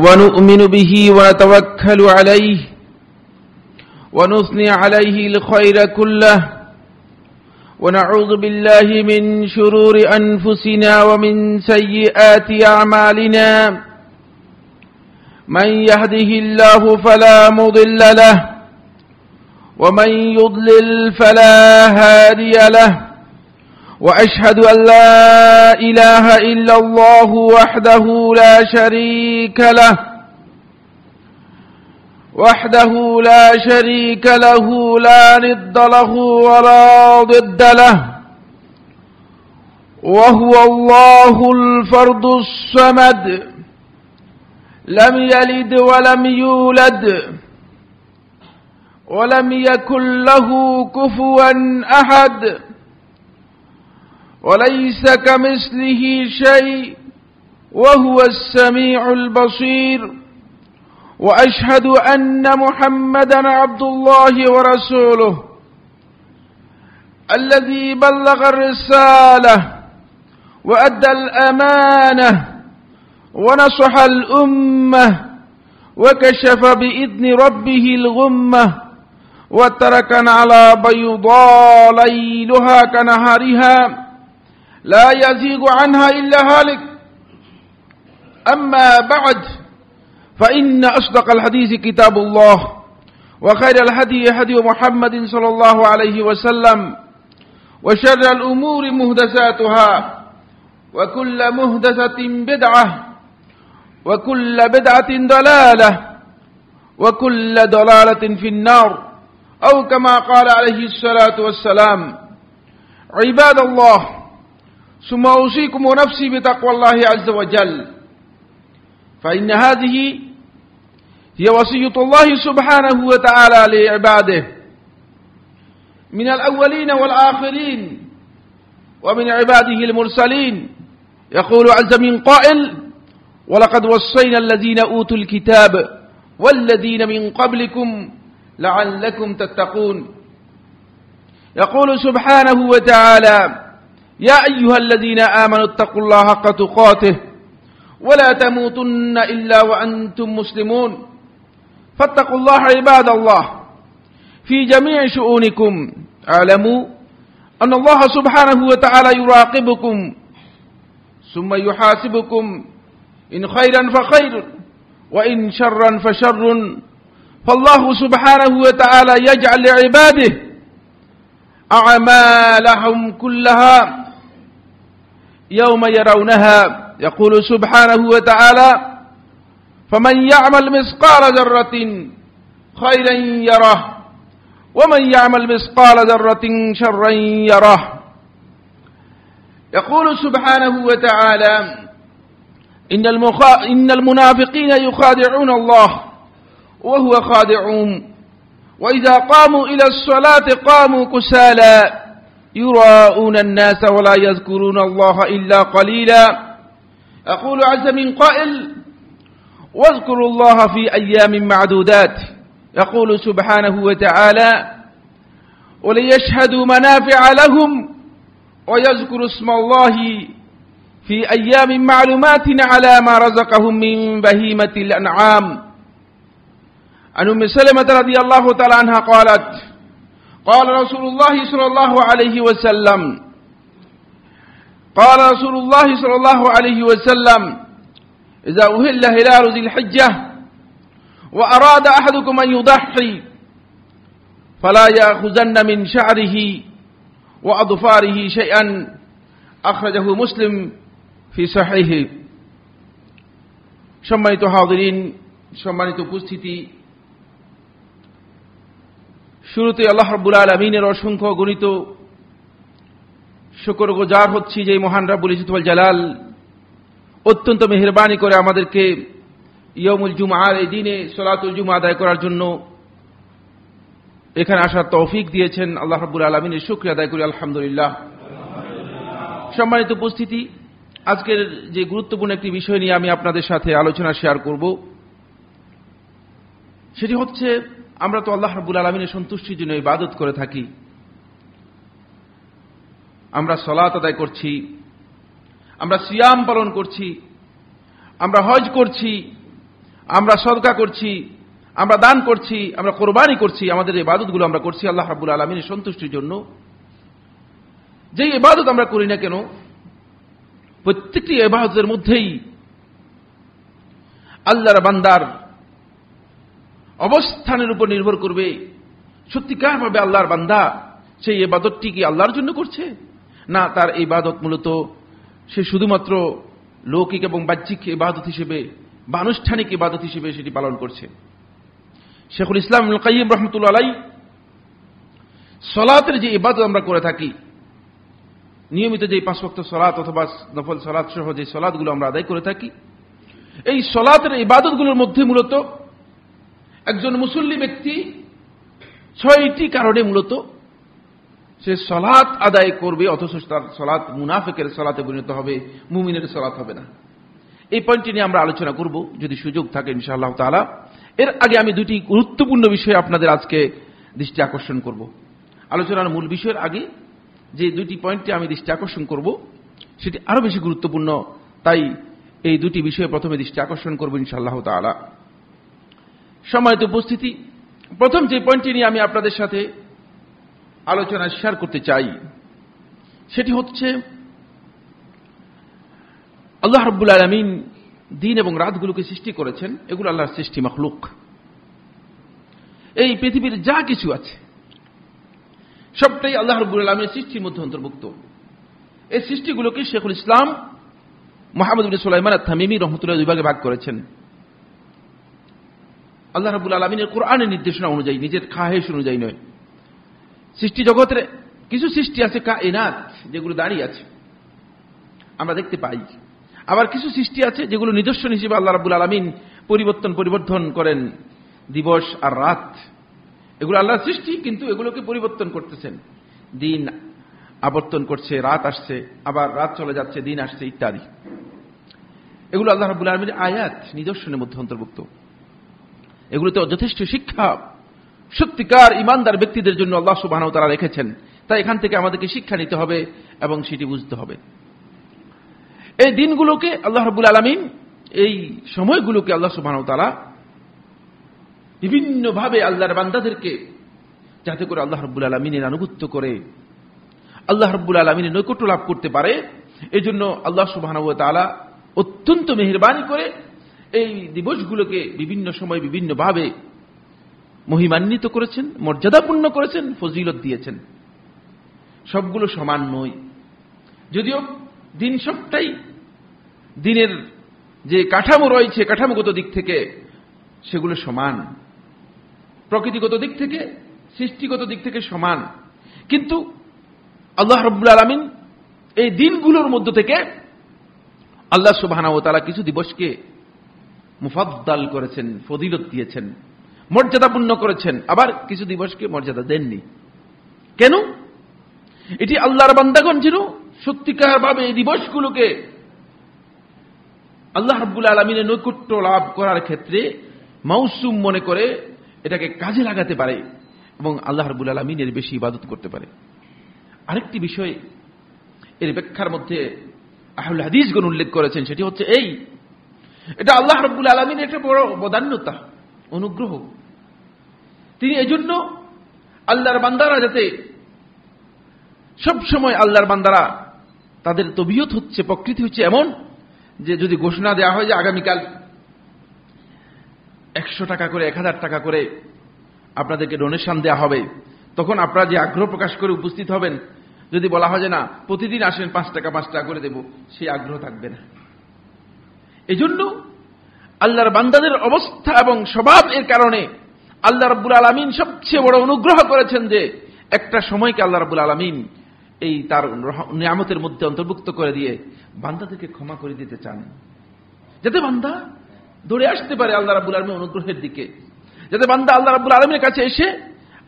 ونؤمن به ونتوكل عليه ونثني عليه الخير كله ونعوذ بالله من شرور أنفسنا ومن سيئات أعمالنا من يهده الله فلا مضل له ومن يضلل فلا هادي له وأشهد أن لا إله إلا الله وحده لا شريك له لا ند له ولا ضد له وهو الله الفرد الصمد لم يلد ولم يولد ولم يكن له كفوا أحد وليس كمثله شيء وهو السميع البصير وأشهد أن محمدا عبد الله ورسوله الذي بلغ الرسالة وأدى الأمانة ونصح الأمة وكشف بإذن ربه الغمة وتركنا على بيضاء ليلها كنهارها لا يزيغ عنها إلا هالك أما بعد فإن أصدق الحديث كتاب الله وخير الهدي هدي محمد صلى الله عليه وسلم وشر الأمور محدثاتها وكل محدثة بدعة وكل بدعة ضلالة وكل ضلالة في النار أو كما قال عليه الصلاة والسلام عباد الله ثم أوصيكم ونفسي بتقوى الله عز وجل فإن هذه هي وصية الله سبحانه وتعالى لعباده من الأولين والآخرين ومن عباده المرسلين يقول عز من قائل ولقد وصينا الذين أوتوا الكتاب والذين من قبلكم لعلكم تتقون يقول سبحانه وتعالى يا أيها الذين آمنوا اتقوا الله حق تقاته ولا تموتن إلا وأنتم مسلمون فاتقوا الله عباد الله في جميع شؤونكم اعلموا أن الله سبحانه وتعالى يراقبكم ثم يحاسبكم إن خيرا فخير وإن شرا فشر فالله سبحانه وتعالى يجعل لعباده أعمالهم كلها يوم يرونها يقول سبحانه وتعالى فمن يعمل مثقال ذرة خيرا يره ومن يعمل مثقال ذرة شرا يره يقول سبحانه وتعالى إن المنافقين يخادعون الله وهو خادعهم وإذا قاموا إلى الصلاة قاموا كسالى يراءون الناس ولا يذكرون الله إلا قليلا أقول عز من قائل واذكروا الله في أيام معدودات يقول سبحانه وتعالى وليشهدوا منافع لهم ويذكروا اسم الله في أيام معلومات على ما رزقهم من بهيمة الأنعام عن أم سلمة رضي الله تعالى عنها قالت قال رسول الله صلى الله عليه وسلم إذا أهل هلال ذي الحجة وأراد أحدكم أن يضحي فلا يأخذن من شعره وأظفاره شيئا أخرجه مسلم في صحيحه সম্মানিত হাজিরিন সম্মানিত উপস্থিতি শুরুতে আল্লাহ রাব্বুল আলামিনের অসংখ্য গণিত শুকরগুজার হচ্ছি যে মহান রব্বুল ইজ্জত ওয়াল জালাল অত্যন্ত মেহেরবানি করে আমাদেরকে ইয়াউমুল জুমআর এই দিনে সালাতুল জুমআ আদায় করার জন্য এখানে আসার তৌফিক দিয়েছেন। আল্লাহ রাব্বুল আলামিনের শুকরিয়া আদায় করি আলহামদুলিল্লাহ। সম্মানিত উপস্থিতি, আজকের যে গুরুত্বপূর্ণ একটি বিষয় নিয়ে আমি আপনাদের সাথে আলোচনা শেয়ার করব সেটি হচ্ছে আমরা তো আল্লাহ রাব্বুল আলামিনের সন্তুষ্টির জন্য ইবাদত করে থাকি। আমরা সালাত আদায় করছি, আমরা সিয়াম পালন করছি, আমরা হজ করছি, আমরা সদকা করছি, আমরা দান করছি, আমরা কোরবানি করছি, আমাদের ইবাদতগুলো আমরা করছি আল্লাহ রাব্বুল আলামিনের সন্তুষ্টির জন্য। যে ইবাদত আমরা করি না কেন, প্রত্যেকটি ইবাদতের মধ্যেই আল্লাহর বান্দার অবস্থানের উপর নির্ভর করবে সত্যিকারভাবে আল্লাহর বান্দা সেই ইবাদতটি কি আল্লাহর জন্য করছে, না তার ইবাদত মূলত সে শুধুমাত্র লৌকিক এবং বাহ্যিক ইবাদত হিসেবে বা আনুষ্ঠানিক ইবাদত হিসেবে সেটি পালন করছে। শেখুল ইসলাম ইবনুল কাইয়্যিম রাহমাতুল্লাহ আলাইহি সালাতের যে ইবাদত আমরা করে থাকি, নিয়মিত যে 5 ওয়াক্ত সালাত অথবা নফল সালাত সহ যে সালাতগুলো আমরা আদায় করে থাকি, এই সালাতের ইবাদতগুলোর মধ্যে মূলত একজন মুসল্লি ব্যক্তি 6টি কারণে মূলত সে সালাত আদায় করবে, অথচ তার সালাত মুনাফিকের সালাতে পরিণত হবে, মুমিনের সালাত হবে না। এই পয়েন্টটি নিয়ে আমরা আলোচনা করব যদি সুযোগ থাকে ইনশাআল্লাহ তাআলা। এর আগে আমি দুটি গুরুত্বপূর্ণ বিষয়ে আপনাদের আজকে দৃষ্টি আকর্ষণ করব। আলোচনার মূল বিষয়ের আগে যে দুটি পয়েন্টে আমি দৃষ্টি আকর্ষণ করব সেটি আরো বেশি গুরুত্বপূর্ণ, তাই এই দুটি বিষয়ে প্রথমে দৃষ্টি আকর্ষণ করব ইনশাআল্লাহ তাআলা। সম্মানিত উপস্থিতি, প্রথম যে পয়েন্টটি নিয়ে আমি আপনাদের সাথে আলোচনা শেয়ার করতে চাই সেটি হচ্ছে আল্লাহ রাব্বুল আলামিন দিন এবং রাতগুলোকে সৃষ্টি করেছেন, এগুলো আল্লাহর সৃষ্টি মাখলুক। এই পৃথিবীর যা কিছু আছে সবটাই আল্লাহ রাব্বুল আলামিনের সৃষ্টির মধ্যে অন্তর্ভুক্ত। এই সৃষ্টিগুলোকে শেখুল ইসলাম মুহাম্মদ ইবনে সুলাইমান আত-তামিমি রাহমাতুল্লাহ দুই ভাগে ভাগ করেছেন। আল্লাহ রাব্বুল আলামিনের কোরআনের নির্দেশনা অনুযায়ী, নিজের খাহেশ অনুযায়ী নয়। সৃষ্টি জগতের কিছু সৃষ্টি আছে কায়নাত, যেগুলো দাঁড়িয়ে আছে, আমরা দেখতে পাই। আবার কিছু সৃষ্টি আছে যেগুলো নিদর্শন হিসেবে আল্লাহ রাব্বুল আলামিন পরিবর্তন করেন, দিবস আর রাত। এগুলো আল্লাহর সৃষ্টি, কিন্তু এগুলোকে পরিবর্তন করতেছেন। দিন আবর্তন করছে, রাত আসছে, আবার রাত চলে যাচ্ছে, দিন আসছে, ইত্যাদি। এগুলো আল্লাহ রাব্বুল আলামিনের আয়াত, নিদর্শনের মধ্যে অন্তর্ভুক্ত। এগুলোতে যথেষ্ট শিক্ষা সত্যিকার ইমানদার ব্যক্তিদের জন্য আল্লাহ সুবহানাহু ওয়া তাআলা রেখেছেন। তাই এখান থেকে আমাদেরকে শিক্ষা নিতে হবে এবং সেটি বুঝতে হবে। এই দিনগুলোকে আল্লাহ রাব্বুল আলামিন, এই সময়গুলোকে আল্লাহ সুবহানাহু ওয়া তাআলা বিভিন্নভাবে আল্লাহর বান্দাদেরকে যাতে করে আল্লাহ রাব্বুল আলামিনের আনুগত্য করে আল্লাহ রাব্বুল আলামিনের নৈকট্য লাভ করতে পারে, এজন্য আল্লাহ সুবহানাহু ওয়া তাআলা অত্যন্ত মেহেরবানি করে এই দিবসগুলোকে বিভিন্ন সময় বিভিন্নভাবে মহিমান্বিত করেছেন, মর্যাদাপূর্ণ করেছেন, ফজিলত দিয়েছেন। সবগুলো সমান নয়, যদিও দিন সবটাই, দিনের যে কাঠামো রয়েছে কাঠামোগত দিক থেকে সেগুলো সমান, প্রকৃতিগত দিক থেকে, সৃষ্টিগত দিক থেকে সমান। কিন্তু আল্লাহ রাব্বুল আলামিন এই দিনগুলোর মধ্য থেকে আল্লাহ সুবহানাহু ওয়া তাআলা কিছু দিবসকে মুফাদ্দাল করেছেন, ফজিলত দিয়েছেন, মর্যাদাপূর্ণ করেছেন, আবার কিছু দিবসকে মর্যাদা দেননি। কেন? এটি আল্লাহর বান্দাগণ যেন সত্যিকার ভাবে এই দিবসগুলোকে আল্লাহ রাব্বুল আলামিনের নৈকট্য লাভ করার ক্ষেত্রে মৌসুম মনে করে এটাকে কাজে লাগাতে পারে এবং আল্লাহ রাব্বুল আলামিনের বেশি ইবাদত করতে পারে। আরেকটি বিষয় এর ব্যাখ্যার মধ্যে আহলে হাদিসগণ উল্লেখ করেছেন, সেটি হচ্ছে এটা আল্লাহ রাব্বুল আলামিনের একটা বড় বদান্যতা, অনুগ্রহ। তিনি এজন্য আল্লাহর বান্দারা যাতে সব সময়, আল্লাহর বান্দারা তাদের তবিয়ত হচ্ছে, প্রকৃতি হচ্ছে এমন যে যদি ঘোষণা দেওয়া হয় যে আগামীকাল 100 টাকা করে, 1000 টাকা করে আপনাদেরকে ডোনেশন দেওয়া হবে, তখন আপনারা যে আগ্রহ প্রকাশ করে উপস্থিত হবেন। যদি বলা হয় যে না, প্রতিদিন আসেন 5 টাকা করে দেব, সেই আগ্রহ থাকবে না। এজন্য আল্লাহর বান্দাদের অবস্থা এবং স্বভাব এর কারণে আল্লাহ রাব্বুল আলামিন সবচেয়ে বড় অনুগ্রহ করেছেন যে একটা সময়কে আল্লাহ রাব্বুল আলামিন এই তার নিয়ামতের মধ্যে অন্তর্ভুক্ত করে দিয়ে বান্দাদেরকে ক্ষমা করে দিতে চান, যাতে বান্দা দৌড়ে আসতে পারে আল্লাহ রাব্বুল আলামিনের অনুগ্রহের দিকে, যাতে বান্দা আল্লাহ রাব্বুল আলামিনের কাছে এসে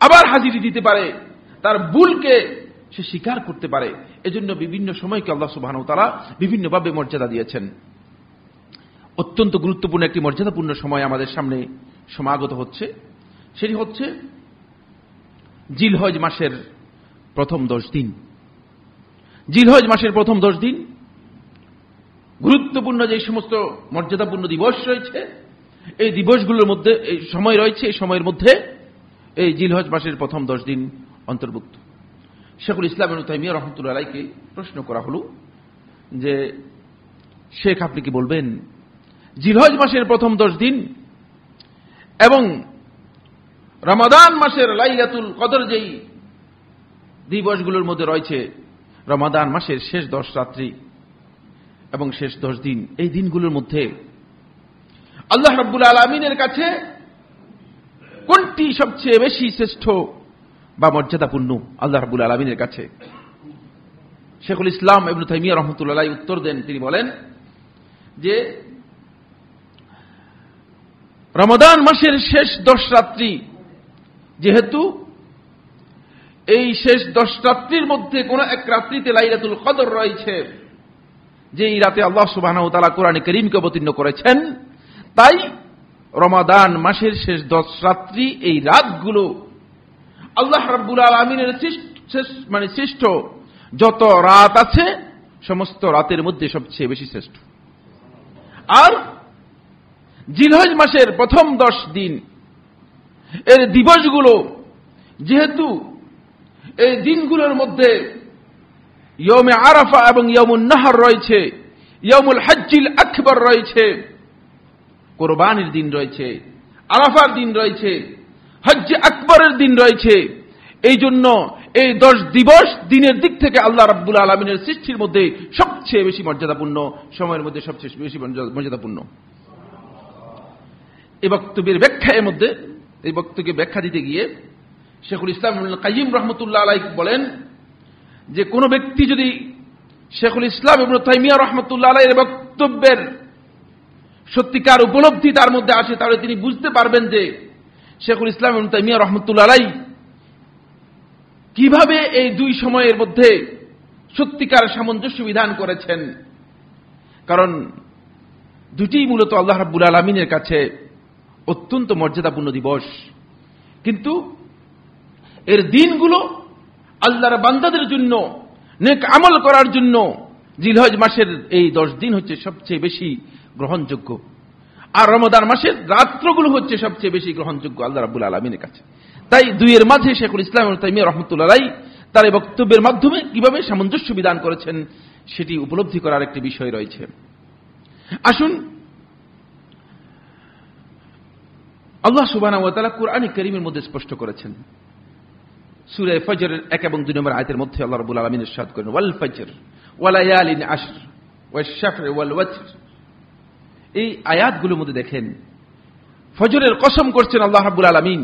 আবার হাজিরি দিতে পারে, তার ভুলকে সে স্বীকার করতে পারে। এজন্য বিভিন্ন সময়কে আল্লাহ সুবহানাহু ওয়া তাআলা বিভিন্নভাবে মর্যাদা দিয়েছেন। অত্যন্ত গুরুত্বপূর্ণ একটি মর্যাদাপূর্ণ সময় আমাদের সামনে সমাগত হচ্ছে, সেটি হচ্ছে জিলহজ মাসের প্রথম 10 দিন। জিলহজ মাসের প্রথম 10 দিন গুরুত্বপূর্ণ যে সমস্ত মর্যাদাপূর্ণ দিবস রয়েছে, এই দিবসগুলোর মধ্যে এই সময় রয়েছে, এই সময়ের মধ্যে এই জিলহজ মাসের প্রথম 10 দিন অন্তর্ভুক্ত। শেখুল ইসলাম ইবনে তাইমিয়া রাহমাতুল্লাহ আলাইহিকে প্রশ্ন করা হলো যে শেখ আপনি কি বলবেন জিলহজ মাসের প্রথম 10 দিন এবং রমাদান মাসের লাইলাতুল কদর যেই দিবসগুলোর মধ্যে রয়েছে, রমাদান মাসের শেষ 10 রাত্রি এবং শেষ 10 দিন, এই দিনগুলোর মধ্যে আল্লাহ রাব্বুল আলামিনের কাছে কোনটি সবচেয়ে বেশি শ্রেষ্ঠ বা মর্যাদাপূর্ণ আল্লাহ রাব্বুল আলামিনের কাছে? শেখুল ইসলাম ইবনে তাইমিয়া রাহমাতুল্লাহ আলাইহি উত্তর দেন, তিনি বলেন যে রমাদান মাসের শেষ 10 রাত্রি, যেহেতু এই শেষ 10 রাত্রির মধ্যে কোন এক রাত্রিতে লাইলাতুল কদর রয়েছে, যেই রাতে আল্লাহ সুবহানাহু ওয়া তাআলা কোরআনে কারীমকে অবতীর্ণ করেছেন, তাই রমাদান মাসের শেষ 10 রাত্রি, এই রাতগুলো আল্লাহ রাব্বুল আলামিনের শ্রেষ্ঠ যত রাত আছে সমস্ত রাতের মধ্যে সবচেয়ে বেশি শ্রেষ্ঠ। আর জিলহজ মাসের প্রথম 10 দিন এর দিবসগুলো, যেহেতু এই দিনগুলোর মধ্যে ইয়মে আরাফা এবং ইয়মুন নাহর রয়েছে, ইয়মুল হজ্জিল আকবার রয়েছে, কোরবানির দিন রয়েছে, আরাফার দিন রয়েছে, হজ্জে আকবরের দিন রয়েছে, এই জন্য এই 10 দিবস দিনের দিক থেকে আল্লাহ রাব্বুল আলামিনের সৃষ্টির মধ্যে সবচেয়ে বেশি মর্যাদাপূর্ণ, সময়ের মধ্যে সবচেয়ে বেশি মর্যাদাপূর্ণ। এই বক্তব্যের ব্যাখ্যার মধ্যে, এই বক্তব্যকে ব্যাখ্যা দিতে গিয়ে শেখুল ইসলাম ইবনে কাইয়িম রাহমাতুল্লাহ আলাইহি বলেন যে কোন ব্যক্তি যদি শেখুল ইসলাম ইবনে তাইমিয়া রাহমাতুল্লাহ আলাইহির বক্তব্যের সত্যিকার উপলব্ধি তার মধ্যে আসে, তাহলে তিনি বুঝতে পারবেন যে শেখুল ইসলাম ইবনে তাইমিয়া রাহমাতুল্লাহ আলাইহি কিভাবে এই দুই সময়ের মধ্যে সত্যিকার সামঞ্জস্য বিধান করেছেন। কারণ দুটি মূলত আল্লাহ রাব্বুল আলামিনের কাছে অত্যন্ত মর্যাদাপূর্ণ দিবস, কিন্তু এর দিনগুলো আল্লাহর বান্দাদের জন্য নেক আমল করার জন্য জিলহজ মাসের এই 10 দিন হচ্ছে সবচেয়ে বেশি গ্রহণযোগ্য, আর রমাদান মাসের রাত্রগুলো হচ্ছে সবচেয়ে বেশি গ্রহণযোগ্য আল্লাহ রাব্বুল আলামিনের কাছে। তাই দুইয়ের মাঝে শেখুল ইসলাম ইবনে তাইমিয়া রাহমাতুল্লাহ আলাইহি তার এই বক্তব্যের মাধ্যমে কিভাবে সামঞ্জস্য বিধান করেছেন সেটি উপলব্ধি করার একটি বিষয় রয়েছে। আসুন, আল্লাহ সুবহানাহু ওয়া তাআলা কুরআনে কারীমের মধ্যে স্পষ্ট করেছেন, সূরা ফজরের 1 এবং 2 নম্বর আয়াতের মধ্যে আল্লাহ রাব্বুল আলামিন ইরশাদ করেন, ওয়াল ফজর ওয়া লায়ালিন আশর ওয়াশ শাফঈ ওয়াল ওয়াতর। এই আয়াতগুলোর মধ্যে দেখেন ফজরের কসম করছেন আল্লাহ রাব্বুল আলামিন।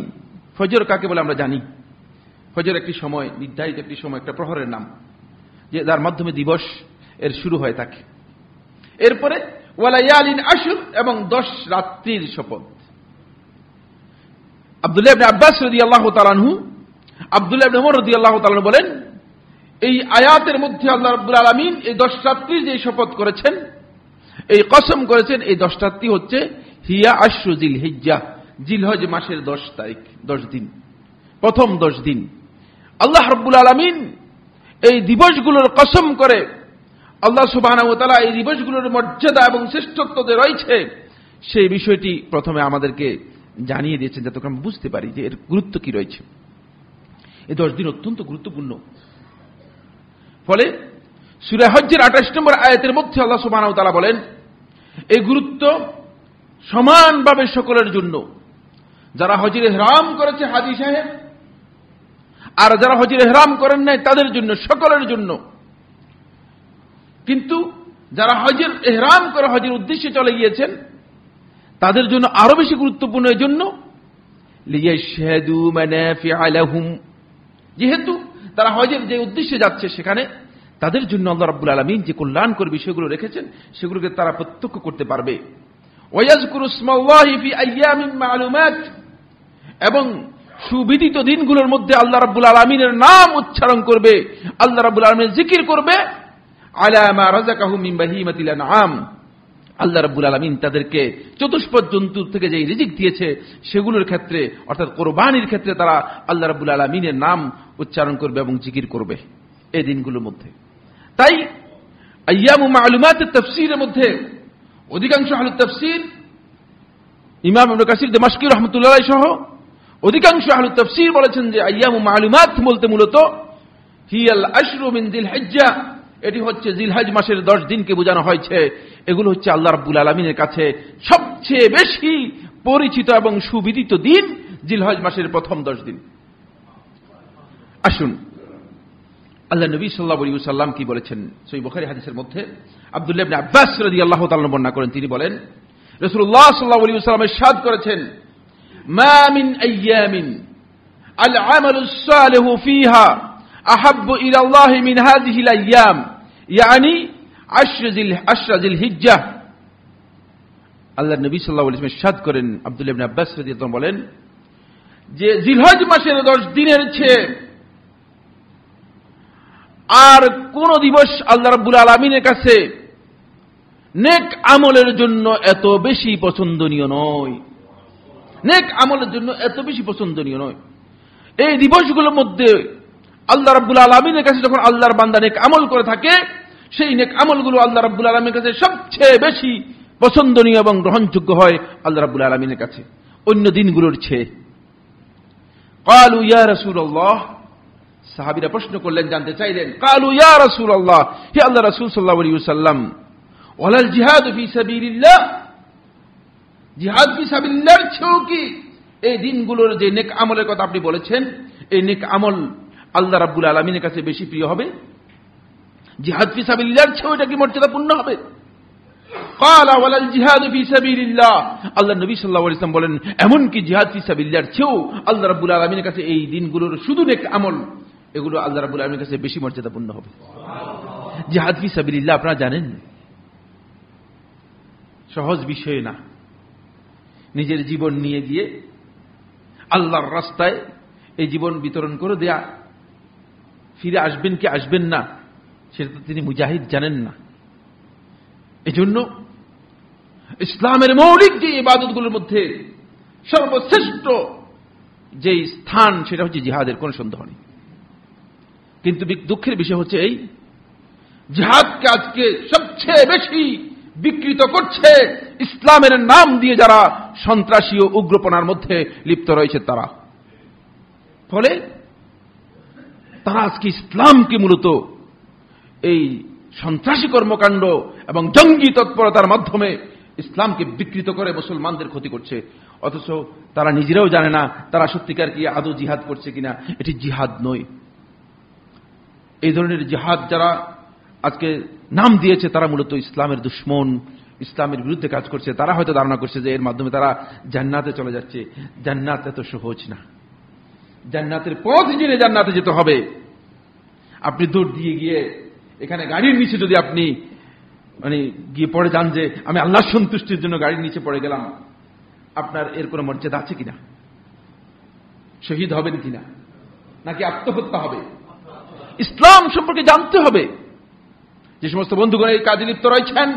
ফজর কাকে বলে আমরা জানি, ফজর একটি সময়, নির্ধারিত একটি সময়, একটা প্রহরের নাম, যে যার মাধ্যমে দিবস এর শুরু হয়ে থাকে। এরপরে ওয়ালায়ালিন আশর এবং 10 রাত্রির শপথ। আব্দুল্লাহ ইবনে আব্বাস রাদিয়াল্লাহু তাআলা আনহু, আব্দুল্লাহ ইবনে ওমর রাদিয়াল্লাহু তাআলা বলেন, এই আয়াতের মধ্যে আল্লাহ রাব্বুল আলামিন এই 10 রাত্রির যে শপথ করেছেন, এই কসম করেছেন, এই 10 রাত্রি হচ্ছে হিয়া আশরু জিলহিজ্জাহ, জিলহজ মাসের 10 তারিখ, 10 দিন, প্রথম 10 দিন। আল্লাহ রাব্বুল আলামিন এই দিবসগুলোর কসম করে আল্লাহ সুবহানাহু ওয়া তাআলা এই দিবসগুলোর মর্যাদা এবং শ্রেষ্ঠত্ব যে রয়েছে সেই বিষয়টি প্রথমে আমাদেরকে জানিয়ে দিয়েছেন, যাতে আমরা বুঝতে পারি যে এর গুরুত্ব কি রয়েছে। এই 10 দিন অত্যন্ত গুরুত্বপূর্ণ। ফলে সূরা হজ্জের 28 নম্বর আয়াতের মধ্যে আল্লাহ সুবহানাহু ওয়া তাআলা বলেন, এই গুরুত্ব সমানভাবে সকলের জন্য, যারা হজের ইহরাম করেছে হাজী সাহেব, আর যারা হজের ইহরাম করেন নাই তাদের জন্য, সকলের জন্য। কিন্তু যারা হজের ইহরাম করে হজের উদ্দেশ্যে চলে গিয়েছেন তাদের জন্য আরো বেশি গুরুত্বপূর্ণ। এই জন্য লিয়াশহাদু মানাফিআ লাহুম, যেহেতু তারা হজের যে উদ্দেশ্যে যাচ্ছে সেখানে তাদের জন্য আল্লাহ রাব্বুল আলামিন যে কল্যাণকর বিষয়গুলো রেখেছেন সেগুলোকে তারা প্রত্যক্ষ করতে পারবে। ওয়ায়াজকুরু ইসমাল্লাহি ফি আইয়ামিন মা'লুমাত, এবং সুবিদিত দিনগুলোর মধ্যে আল্লাহ রাব্বুল আলামিনের নাম উচ্চারণ করবে, আল্লাহ রাব্বুল আলামিনের জিকির করবে। আলা মা রাযাকাহুম মিন বাহিমাতিল আনআম, আল্লাহ রাব্বুল আলামিন তাদেরকে চতুষ্পদ জন্তু থেকে যে রিজিক দিয়েছে সেগুলোর ক্ষেত্রে, অর্থাৎ কোরবানির ক্ষেত্রে তারা আল্লাহ রাব্বুল আলামিনের নাম উচ্চারণ করবে এবং জিকির করবে এই দিনগুলোর মধ্যে। তাই আইয়ামু মা'লুমাতের তাফসীরের মধ্যে অধিকাংশ আহলে তাফসীর ইমাম ইবনে কাসির দামেশকি রাহমাতুল্লাহ আলাইহি সহ অধিকাংশ আহলুত তাফসীর বলেছেন যে আইয়ামু মালুমাত বলতে মূলত হিয়াল আশরু মিন যিলহিজ্জা, এটি হচ্ছে জিলহজ মাসের 10 দিনকে বোঝানো হয়েছে। এগুলো হচ্ছে আল্লাহ রাব্বুল আলামিনের কাছে সবচেয়ে বেশি পরিচিত এবং সুবিদিত দিন, জিলহজ মাসের প্রথম 10 দিন। আসুন আল্লাহ নবী সাল্লাল্লাহু আলাইহি ওয়াসাল্লাম কি বলেছেন সহিহ বুখারী হাদিসের মধ্যে আব্দুল্লাহ ইবনে আব্বাস রাদিয়াল্লাহু তাআলা বর্ণনা করেন, তিনি বলেন রাসূলুল্লাহ সাল্লাল্লাহু আলাইহি ওয়াসাল্লাম ইরশাদ করেছেন, মা মিন আইয়ামিন আল আমালুস সালিহু ফিহা আহাব্বু ইলা আল্লাহ মিন হাযিহিল আইয়াম, ইয়ানি আশরা যিলহিজ্জাহ। আল্লাহর নবী সাল্লাল্লাহু আলাইহি ওয়াসাল্লাম ইরশাদ করেন, আব্দুল্লাহ ইবনে আব্বাস রাদিয়াল্লাহু তাআলা বলেন যে জিলহজ মাসের 10 দিনের চেয়ে আর কোন দিবস আল্লাহ রাব্বুল আলামিনের কাছে নেক আমলের জন্য এত বেশি পছন্দনীয় নয়, নেক আমলের জন্য এত বেশি পছন্দনীয় নয়। এই দিবসগুলোর মধ্যে আল্লাহ রাব্বুল আলামিনের কাছে যখন আল্লাহর বান্দা নেক আমল করে থাকে, সেই নেক আমলগুলো আল্লাহ রাব্বুল আলামিনের কাছে সবচেয়ে বেশি পছন্দনীয় এবং গ্রহণযোগ্য হয় আল্লাহ রাব্বুল আলামিনের কাছে অন্য দিনগুলোর চেয়ে। ক্বালু ইয়া রাসূলুল্লাহ, সাহাবীরা প্রশ্ন করলেন, জানতে চাইলেন, ক্বালু ইয়া রাসূলুল্লাহ, হে আল্লাহ রাসূল সাল্লাল্লাহু আলাইহি ওয়াসাল্লাম, ওয়ালাল জিহাদ ফি সাবিলিল্লাহ, জিহাদ ফি সাবিলিল্লাহর চেয়েও কি এই দিনগুলোর যে নেক আমলের কথা আপনি বলেছেন, এই নেক আমল আল্লাহ রাব্বুল আলামিনের কাছে বেশি প্রিয় হবে? জিহাদ ফি সাবিলিল্লাহর চেয়েও এটা কি মর্যাদাপূর্ণ হবে? ক্বালা ওয়ালাল জিহাদ ফি সাবিলিল্লাহ, আল্লাহ নবী সাল্লাল্লাহু আলাইহি ওয়াসাল্লাম বলেন, এমন কি জিহাদ ফি সাবিলিল্লাহর চেয়েও আল্লাহ রাব্বুল আলামিনের কাছে এই দিনগুলোর শুধু নেক আমল, এগুলো আল্লাহ রাব্বুল আলামিনের কাছে বেশি মর্যাদাপূর্ণ হবে। জিহাদ ফি সাবিলিল্লাহ আপনারা জানেন সহজ বিষয় না। নিজের জীবন নিয়ে গিয়ে আল্লাহর রাস্তায় এই জীবন বিতরণ করে দেয়া, ফিরে আসবেন কি আসবেন না সেটা তো তিনি মুজাহিদ জানেন না। এজন্য ইসলামের মৌলিক যে ইবাদতগুলোর মধ্যে সর্বশ্রেষ্ঠ যে স্থান সেটা হচ্ছে জিহাদের, কোনো সন্দেহ নেই। কিন্তু দুঃখের বিষয় হচ্ছে এই জিহাদকে আজকে সবচেয়ে বেশি বিকৃত করছে ইসলামের নাম দিয়ে যারা সন্ত্রাসী ও উগ্রপনার মধ্যে লিপ্ত রয়েছে তারা। ফলে তারা আজকে ইসলামকে মূলত এই সন্ত্রাসী কর্মকাণ্ড এবং জঙ্গি তৎপরতার মাধ্যমে ইসলামকে বিকৃত করে মুসলমানদের ক্ষতি করছে, অথচ তারা নিজেরাও জানে না তারা সত্যিকার কি আদৌ জিহাদ করছে কিনা। এটি জিহাদ নয়। এই ধরনের জিহাদ যারা আজকে নাম দিয়েছে তারা মূলত ইসলামের দুশমন, ইসলামের বিরুদ্ধে কাজ করছে। তারা হয়তো ধারণা করছে যে এর মাধ্যমে তারা জান্নাতে চলে যাচ্ছে। জান্নাত এত সহজ না। জান্নাতের পথ জেনে জান্নাতে যেতে হবে। আপনি দৌড় দিয়ে গিয়ে এখানে গাড়ির নিচে যদি আপনি গিয়ে পড়ে যান যে আমি আল্লাহর সন্তুষ্টির জন্য গাড়ির নিচে পড়ে গেলাম, আপনার এর কোনো মর্যাদা আছে কিনা? শহীদ হবেন কিনা, নাকি আত্মহত্যা হবে? ইসলাম সম্পর্কে জানতে হবে। যে সমস্ত বন্ধুগণ এই কাজে লিপ্ত রয়েছেন,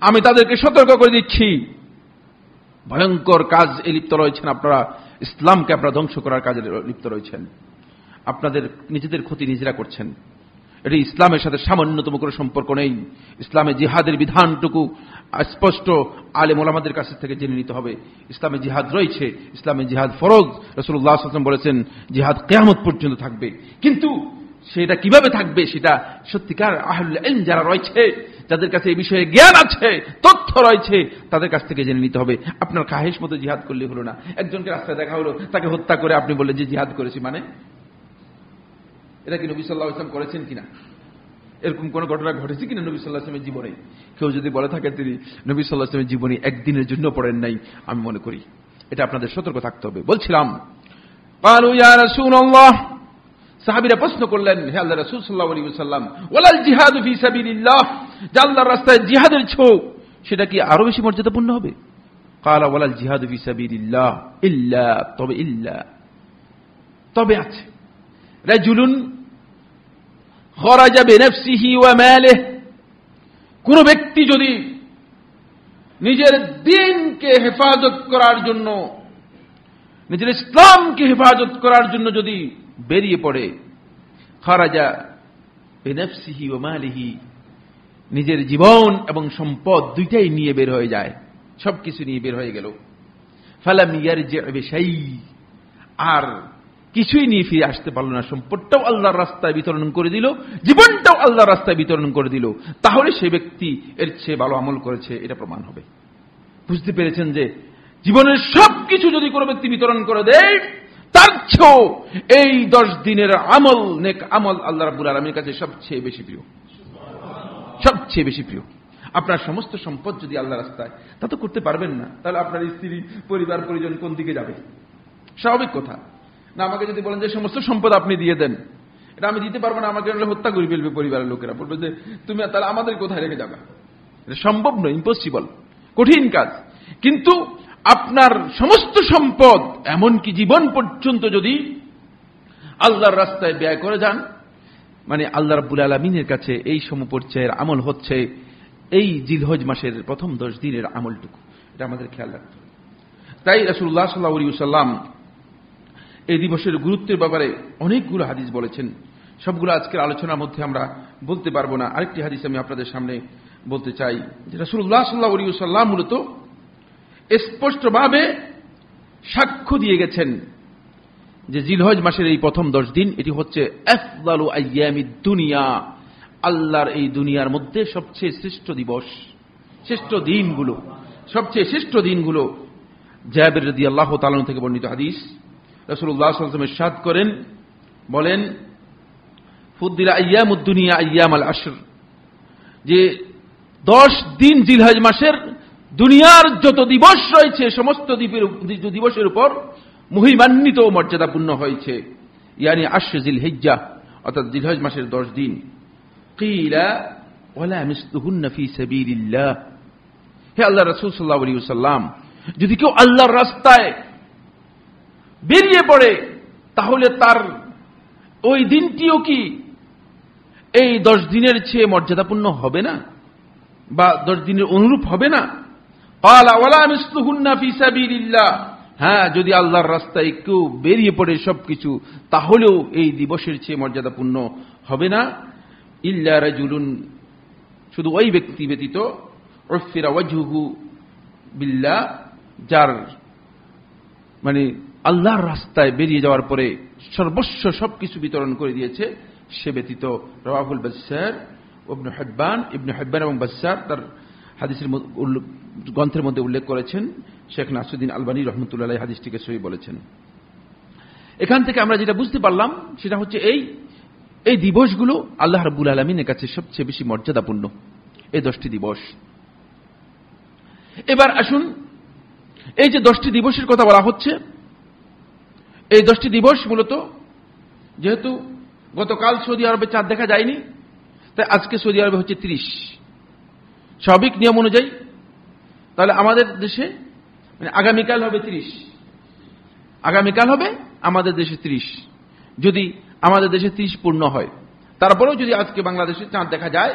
আমি তাদেরকে সতর্ক করে দিচ্ছি, ভয়ঙ্কর কাজ এ লিপ্ত রয়েছেন আপনারা। ইসলামকে আপনারা ধ্বংস করার কাজে লিপ্ত রয়েছেন। আপনাদের নিজেদের ক্ষতি নিজেরা করছেন। এটি ইসলামের সাথে সামান্যতম কোনো সম্পর্ক নেই। ইসলামে জিহাদের বিধানটুকু স্পষ্ট আলেম ওলামাদের কাছ থেকে জেনে নিতে হবে। ইসলামে জিহাদ রয়েছে, ইসলামে জিহাদ ফরজ। রাসূলুল্লাহ সাল্লাল্লাহু আলাইহি ওয়াসাল্লাম বলেছেন জিহাদ কিয়ামত পর্যন্ত থাকবে। কিন্তু সেটা কিভাবে থাকবে সেটা সত্যিকার আহলুল ইলম যারা রয়েছে, যাদের কাছে এই বিষয়ে জ্ঞান আছে, তথ্য রয়েছে, তাদের কাছ থেকে জেনে নিতে হবে। আপনার খাহেশ মতো জিহাদ করলে হলো না। একজনকে রাস্তায় দেখা হলো, তাকে হত্যা করে আপনি বললেন যে জিহাদ করেছি। মানে এটা কি নবী সাল্লাল্লাহু আলাইহি ওয়াসাল্লাম করেছেন কিনা? এরকম কোন ঘটনা ঘটেছে কিনা নবী সাল্লাল্লাহু আলাইহি ওয়াসাল্লামের জীবনে? কেউ যদি বলে থাকে তিনি নবী সাল্লাল্লাহু আলাইহি ওয়াসাল্লামের জীবনে একদিনের জন্য পড়েন নাই, আমি মনে করি এটা আপনাদের সতর্ক থাকতে হবে। বলছিলাম, ক্বালু ইয়া রাসূলুল্লাহ, সাহাবীরা প্রশ্ন করলেন, হে আল্লাহর রাসূল সাল্লাল্লাহু আলাইহি ওয়াসাল্লাম, ওয়ালাল জিহাদু ফি সাবিলিল্লাহ, যে আল্লাহর রাস্তায় জিহাদের ছোঁ সেটা কি আরো বেশি মর্যাদাপূর্ণ হবে? ক্বালা ওয়ালাল জিহাদু ফি সাবিলিল্লাহ ইল্লা, তবে আছে রাজুলুন খরাজা বিনাফসিহি ওয়া মালিহি, কোন ব্যক্তি যদি নিজের দ্বীনকে হেফাজত করার জন্য, নিজের ইসলামকে হেফাজত করার জন্য যদি বেরিয়ে পড়ে, খরাজা বিনাফসিহি ওয়া মালিহি, নিজের জীবন এবং সম্পদ দুইটাই নিয়ে বের হয়ে যায়, সবকিছু নিয়ে বের হয়ে গেল। ফালাম ইয়ারজি বিশাই, আর কিছুই নিয়ে ফিরে আসতে পারল না, সম্পদটাও আল্লাহর রাস্তায় বিতরণ করে দিল, জীবনটাও আল্লাহর রাস্তায় বিতরণ করে দিল, তাহলে সে ব্যক্তি এর চেয়ে ভালো আমল করেছে, এটা প্রমাণ হবে। বুঝতে পেরেছেন যে জীবনের সবকিছু যদি কোনো ব্যক্তি বিতরণ করে দেয়, তার চেয়েও এই 10 দিনের আমল, নেক আমল আল্লাহ রাব্বুল আলামিনের কাছে সবচেয়ে বেশি প্রিয়, সবচেয়ে বেশি প্রিয়। আপনার সমস্ত সম্পদ যদি আল্লাহর রাস্তায়, তা তো করতে পারবেন না, তাহলে আপনার স্ত্রী, পরিবার, পরিজন কোন দিকে যাবে? স্বাভাবিক কথা না। আমাকে যদি বলেন যে সমস্ত সম্পদ আপনি দিয়ে দেন, এটা আমি দিতে পারবো না, আমাকে হত্যা করে ফেলবে পরিবারের লোকেরা, বলবে যে তুমি তাহলে আমাদের কোথায় রেখে যাবে? এটা সম্ভব নয়, ইম্পসিবল, কঠিন কাজ। কিন্তু আপনার সমস্ত সম্পদ, এমনকি জীবন পর্যন্ত যদি আল্লাহর রাস্তায় ব্যয় করে যান, মানে আল্লাহ রাব্বুল আলামিনের কাছে এই সমপর্যায়ের আমল হচ্ছে এই জিলহজ মাসের প্রথম 10 দিনের আমলটুকু। এটা আমাদের খেয়াল রাখতে হবে। তাই রাসূলুল্লাহ সাল্লাল্লাহু আলাইহি ওয়াসাল্লাম এই দিবসের গুরুত্বের ব্যাপারে অনেকগুলো হাদিস বলেছেন। সবগুলো আজকের আলোচনার মধ্যে আমরা বলতে পারবো না। আরেকটি হাদিস আমি আপনাদের সামনে বলতে চাই, যে রাসূলুল্লাহ সাল্লাল্লাহু আলাইহি ওয়াসাল্লাম মূলত স্পষ্টভাবে সাক্ষ্য দিয়ে গেছেন যে জিলহজ মাসের এই প্রথম 10 দিন এটি হচ্ছে আফদালু আইয়ামিদ দুনিয়া, আল্লাহর এই দুনিয়ার মধ্যে সবচেয়ে শ্রেষ্ঠ দিবস, শ্রেষ্ঠ দিনগুলো, সবচেয়ে শ্রেষ্ঠ দিনগুলো। জাবের রাদিয়াল্লাহু তাআলা থেকে বর্ণিত হাদিস, রাসূলুল্লাহ সাল্লাল্লাহু আলাইহি ওয়াসাল্লাম ইরশাদ করেন, বলেন ফুদ্দিলা আইয়ামুদ দুনিয়া আইয়ামাল আশর, যে 10 দিন জিলহজ মাসের দুনিয়ার যত দিবস রয়েছে সমস্ত দিবসের উপর মহিমান্বিত ও মর্যাদাপূর্ণ হয়েছে। ইয়ানি আশর জিলহিজ্জাহ, অর্থাৎ জিলহজ মাসের 10 দিন। কিলা ওয়ালা মিসলুহুন্না ফি সাবিলিল্লাহ, হে আল্লাহর রাসূল সাল্লাল্লাহু আলাইহি ওয়াসাল্লাম, যদি কেউ আল্লাহর রাস্তায় বেরিয়ে পড়ে, তাহলে তার ওই দিনটিও কি এই 10 দিনের চেয়ে মর্যাদাপূর্ণ হবে না, বা 10 দিনের অনুরূপ হবে না? ক্বালা ওয়ালা মিসলুহুন্না ফি সাবিলিল্লাহ, হ্যাঁ, যদি আল্লাহর রাস্তায় কেউ বেরিয়ে পড়ে সবকিছু, তাহলেও এই দিবসের চেয়ে মর্যাদাপূর্ণ হবে না। ইল্লা রাজুলুন, শুধু ওই ব্যক্তি ব্যতীত, উফিরা ওয়াজহুহু বিল্লাহ, যার মানে আল্লাহর রাস্তায় বেরিয়ে যাওয়ার পরে সর্বস্ব সবকিছু বিতরণ করে দিয়েছে, সে ব্যতীত। রাওয়াহুল বাজ্জার ইবনে হিব্বান এবং বাজ্জার তার হাদিসের গ্রন্থের মধ্যে উল্লেখ করেছেন। শেখ নাসিরউদ্দিন আলবানী রাহমাতুল্লাহ আলাইহি হাদিসটিকে সহিহ বলেছেন। এখান থেকে আমরা যেটা বুঝতে পারলাম সেটা হচ্ছে এই দিবসগুলো আল্লাহ রাব্বুল আলামিনের কাছে সবচেয়ে বেশি মর্যাদাপূর্ণ, এই 10টি দিবস। এবার আসুন, এই যে 10টি দিবসের কথা বলা হচ্ছে, এই 10টি দিবস মূলত, যেহেতু গতকাল সৌদি আরবে চাঁদ দেখা যায়নি, তাই আজকে সৌদি আরবে হচ্ছে 30 স্বাভাবিক নিয়ম অনুযায়ী। তাহলে আমাদের দেশে মানে আগামীকাল হবে 30, আগামীকাল হবে আমাদের দেশে 30। যদি আমাদের দেশে 30 পূর্ণ হয়, তারপরেও যদি আজকে বাংলাদেশে চাঁদ দেখা যায়,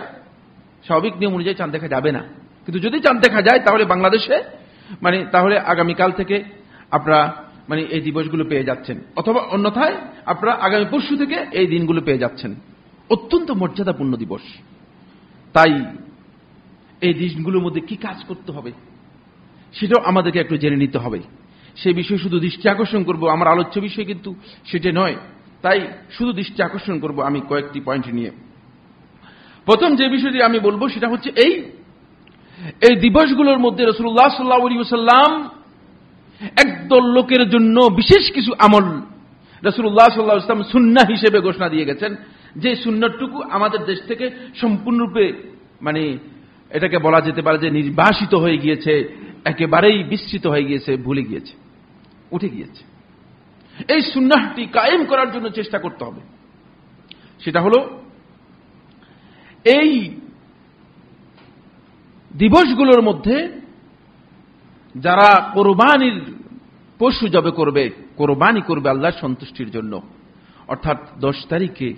স্বাভাবিক নিয়ম অনুযায়ী চাঁদ দেখা যাবে না। কিন্তু যদি চাঁদ দেখা যায়, তাহলে বাংলাদেশে মানে তাহলে আগামীকাল থেকে আপনারা মানে এই দিবসগুলো পেয়ে যাচ্ছেন, অথবা অন্যথায় আপনারা আগামী পরশু থেকে এই দিনগুলো পেয়ে যাচ্ছেন। অত্যন্ত মর্যাদাপূর্ণ দিবস। তাই এই দিনগুলোর মধ্যে কি কাজ করতে হবে সেটাও আমাদেরকে একটু জেনে নিতে হবে। সেই বিষয়ে শুধু দৃষ্টি আকর্ষণ করব, আমার আলোচ্য বিষয় কিন্তু সেটা নয়। তাই শুধু দৃষ্টি আকর্ষণ করব আমি কয়েকটি পয়েন্ট নিয়ে। প্রথম যে বিষয়টি আমি বলবো সেটা হচ্ছে এই দিবসগুলোর মধ্যে রাসূলুল্লাহ সাল্লাল্লাহু আলাইহি ওয়াসাল্লাম একদল লোকের জন্য বিশেষ কিছু আমল রাসূলুল্লাহ সাল্লাল্লাহু আলাইহি ওয়াসাল্লাম সুন্নাহ হিসেবে ঘোষণা দিয়ে গেছেন, যে সুন্নাহটুকু আমাদের দেশ থেকে সম্পূর্ণরূপে মানে এটাকে বলা যেতে পারে যে নির্বাসিত হয়ে গিয়েছে, একেবারেই বিস্মৃত হয়ে গিয়েছে, ভুলে গিয়েছে, উঠে গিয়েছে। এই সুন্নাহটি কায়েম করার জন্য চেষ্টা করতে হবে। সেটা হলো এই দিবসগুলোর মধ্যে যারা কোরবানির পশু জবে করবে, কোরবানি করবে আল্লাহর সন্তুষ্টির জন্য, অর্থাৎ 10 তারিখে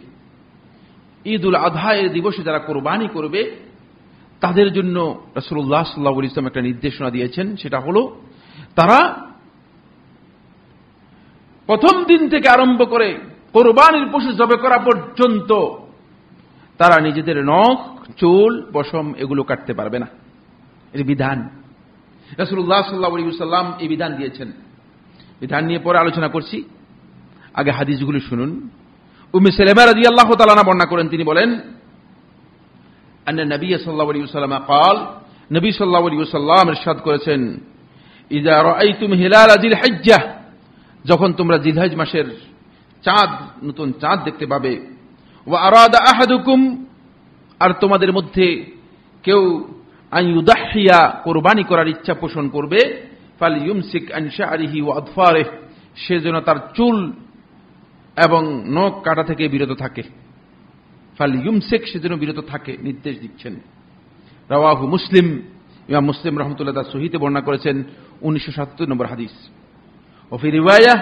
ঈদুল আযহা এর দিবসে যারা কোরবানি করবে, তাদের জন্য রাসূলুল্লাহ সাল্লাল্লাহু আলাইহি ওয়াসাল্লাম একটা নির্দেশনা দিয়েছেন। সেটা হলো তারা প্রথম দিন থেকে আরম্ভ করে কোরবানির পশু জবে করা পর্যন্ত তারা নিজেদের নখ, চুল, পশম এগুলো কাটতে পারবে না। এর বিধান। রাসূলুল্লাহ সাল্লাল্লাহু আলাইহি ওয়াসাল্লাম এই বিধান দিয়েছেন। বিধান নিয়ে পরে আলোচনা করছি, আগে হাদিসগুলো শুনুন। উম্মে সালামা রাদিয়াল্লাহু তাআলা আনহা বর্ণনা করেন, তিনি বলেন, আন্না নবী সাল্লাল্লাহু আলাইহি ওয়াসাল্লাম قال, নবী সাল্লাল্লাহু আলাইহি ওয়াসাল্লাম ইরশাদ করেছেন, ইযা রাআইতুম হিলাল যিল হিজ্জাহ, যখন তোমরা জিলহজ মাসের চাঁদ, নতুন চাঁদ দেখতে পাবে, ওয়া আরাদা আহাদুকুম, আর তোমাদের মধ্যে কেউ আন ইউদাহিয়া, কুরবানি করার ইচ্ছা পোষণ করবে, ফালইউমসিক আন শা'রিহি ওয়া আদফারিহি, সে যেন তার চুল এবং নখ কাটা থেকে বিরত থাকে। ফালইউমসিক, সে যেন বিরত থাকে, নির্দেশ দিচ্ছেন। রাওয়াহু মুসলিম, ইমাম মুসলিম রাহমাতুল্লাহ তাআলা সহিহে বর্ণনা করেছেন 1977 নম্বর হাদিস। ও ফি রিওয়ায়াহ,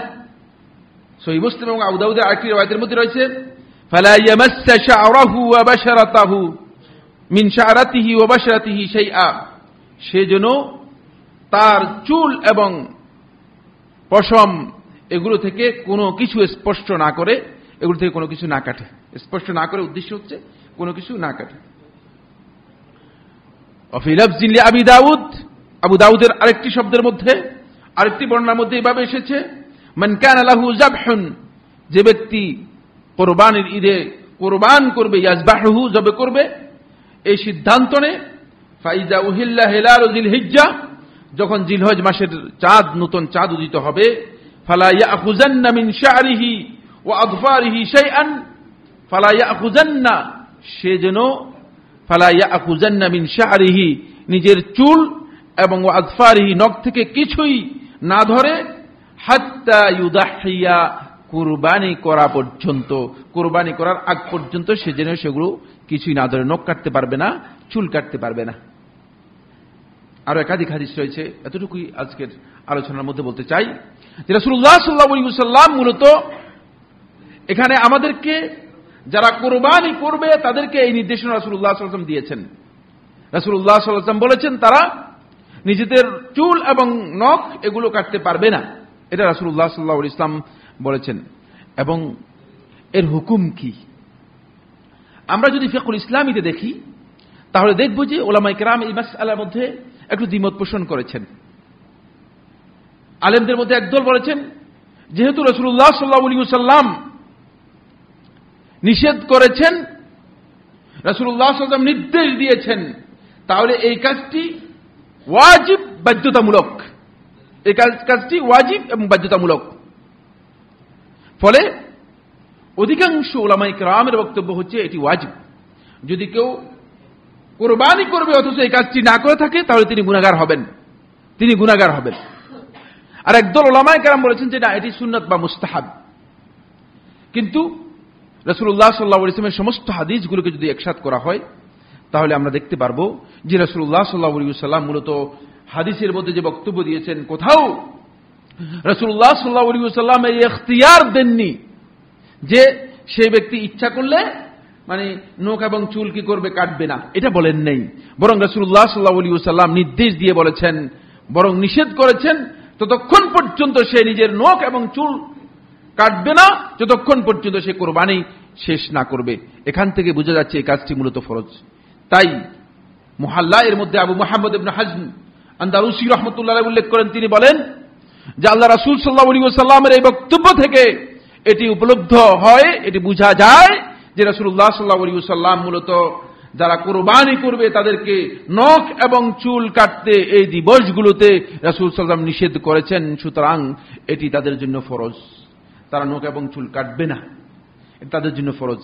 সহিহ মুসলিম এবং আবু দাউদের আরেকটি রিওয়ায়াতের মধ্যে রয়েছে, ফালা ইয়ামাসসা শা'রাহু ওয়া বাশারাতাহু মিন শা'রাতিহি ওয়া বাশারাতিহি শাইআ, সে যেন তার চুল এবং পশম এগুলো থেকে কোনো কিছু স্পষ্ট না করে, এগুলো থেকে কোনো কিছু না কাটে। স্পষ্ট না করে উদ্দেশ্য হচ্ছে কোনো কিছু না কাটে। ওয়াফি লাফজিন লিআবি দাউদ, আবু দাউদের আরেকটি শব্দের মধ্যে, আরেকটি বর্ণনার মধ্যে এভাবে এসেছে, মান কানা লাহু যাবহুন, যে ব্যক্তি কুরবানির ঈদে কুরবান করবে, ইয়াজবাহু, জবে করবে, এই সিদ্ধান্ত নে, ফাইজা উহিল্লা হিলাল যিল হিজ্জা, যখন জিলহজ মাসের চাঁদ, নতুন চাঁদ উদিত হবে, ফালা ইয়াখুযান্না মিন শা'রিহি ওয়া আদফারিহি শাইআন, ফালা ইয়াখুযান্না, সে যেন ফালা ইয়াখুযান্না মিন শা'রিহি, নিজের চুল এবং ওয়া আদফারিহি, নখ থেকে কিছুই না ধরে, হাত্তা ইউদাহিয়া, কুরবানি করা পর্যন্ত, কুরবানি করার আগ পর্যন্ত সে যেন সেগুলো কিছুই না ধরে, নখ কাটতে পারবে না, চুল কাটতে পারবে না। আরো একাধিক হাদিস রয়েছে, এতটুকুই আজকের আলোচনার মধ্যে বলতে চাই যে রাসূলুল্লাহ সাল্লাল্লাহু আলাইহি ওয়াসাল্লাম মূলত এখানে আমাদেরকে, যারা কুরবানি করবে তাদেরকে এই নির্দেশনা রাসূলুল্লাহ সাল্লাল্লাহু আলাইহি ওয়াসাল্লাম দিয়েছেন। রাসূলুল্লাহ সাল্লাল্লাহু আলাইহি ওয়াসাল্লাম বলেছেন তারা নিজেদের চুল এবং নখ এগুলো কাটতে পারবে না, এটা রাসূলুল্লাহ সাল্লাল্লাহু আলাইহি ওয়াসাল্লাম বলেছেন। এবং এর হুকুম কি, আমরা যদি ফিকহুল ইসলামীতে দেখি তাহলে দেখব যে উলামায়ে কেরাম এই মাসআলার মধ্যে একটু দ্বিমত পোষণ করেছেন। আলেমদের মধ্যে একদল বলেছেন, যেহেতু রাসূলুল্লাহ সাল্লাল্লাহু আলাইহি ওয়াসাল্লাম নিষেধ করেছেন, রাসূলুল্লাহ সাল্লাল্লাহু আলাইহি ওয়াসাল্লাম নির্দেশ দিয়েছেন, তাহলে এই কাজটি ওয়াজিব, বাধ্যতামূলক, এই কাজটি ওয়াজিব এবং বাধ্যতামূলক। ফলে অধিকাংশ উলামায়ে কেরামের বক্তব্য হচ্ছে এটি ওয়াজিব। যদি কেউ কুরবানি করবে অথচ এই কাজটি না করে থাকে, তাহলে তিনি গুনাহগার হবেন, তিনি গুনাহগার হবেন। আর একদল উলামায়ে কেরাম বলেছেন যে না, এটি সুন্নাত বা মুস্তাহাব। কিন্তু রাসূলুল্লাহ সাল্লাল্লাহু আলাইহি ওয়াসাল্লামের সমস্ত হাদিসগুলোকে যদি একসাথ করা হয়, তাহলে আমরা দেখতে পারবো যে রাসূলুল্লাহ সাল্লাল্লাহু আলাইহি ওয়াসাল্লাম মূলত হাদিসের মধ্যে যে বক্তব্য দিয়েছেন, কোথাও রাসূলুল্লাহ সাল্লাল্লাহু আলাইহি ওয়াসাল্লাম এই ইখতিয়ার দেননি যে সেই ব্যক্তি ইচ্ছা করলে মানে নখ এবং চুল কি করবে, কাটবে না, এটা বলেন নেই। বরং রাসূলুল্লাহ সাল্লাল্লাহু আলাইহি ওয়াসাল্লাম নির্দেশ দিয়ে বলেছেন, বরং নিষেধ করেছেন, ততক্ষণ পর্যন্ত সে নিজের নখ এবং চুল কাটবে না যতক্ষণ পর্যন্ত সে কুরবানি শেষ না করবে। এখান থেকে বোঝা যাচ্ছে এই কাজটি মূলত ফরজ। তাই মুহাল্লা এর মধ্যে আবু মুহাম্মদ ইবনে হাজম আন্দালুসি রাহমাতুল্লাহ আলাইহি উল্লেখ করেন, তিনি বলেন যে আল্লাহ রাসূল সাল্লাল্লাহু আলাইহি ওয়াসাল্লামের এই বক্তব্য থেকে এটি উপলব্ধ হয়, এটি বোঝা যায় যে রাসূলুল্লাহ সাল্লাল্লাহু আলাইহি ওয়াসাল্লাম মূলত যারা কুরবানি করবে তাদেরকে নখ এবং চুল কাটতে এই দিবসগুলোতে রাসূল সাল্লাল্লাহু আলাইহি ওয়াসাল্লাম নিষেধ করেছেন। সুতরাং এটি তাদের জন্য ফরজ, তারা নখ এবং চুল কাটবে না, এটা তাদের জন্য ফরজ।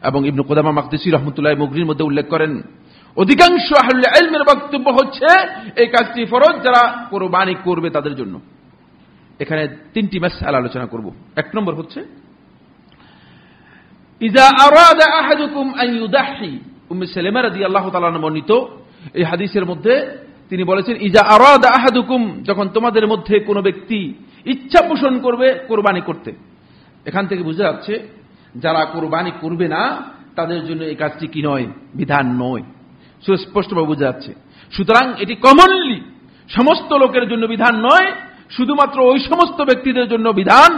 এবং ইবনে কুদামা মাকদিসি রাহমাতুল্লাহ মুগনির মধ্যে উল্লেখ করেন, অধিকাংশ আহলুল ইলমের বক্তব্য হচ্ছে এই কাজটি ফরজ যারা কুরবানি করবে তাদের জন্য। এখানে তিনটি মাসআলা আলোচনা করব। এক নম্বর হচ্ছে ইযা আরাদা আহাদুকুম আন ইউদাহি, উম্মে সালামা রাদিয়াল্লাহু তাআলা আনহা বর্ণিত এই হাদিসের মধ্যে তিনি বলেছেন, ইযা আরাদা আহাদুকুম, যখন তোমাদের মধ্যে কোনো ব্যক্তি ইচ্ছা পোষণ করবে কুরবানি করতে। এখান থেকে বোঝা যাচ্ছে যারা কুরবানি করবে না তাদের জন্য এই কাজটি কি নয়, বিধান নয়, সুস্পষ্টভাবে বোঝা যাচ্ছে। সুতরাং এটি কমনলি সমস্ত লোকের জন্য বিধান নয়, শুধুমাত্র ওই সমস্ত ব্যক্তিদের জন্য বিধান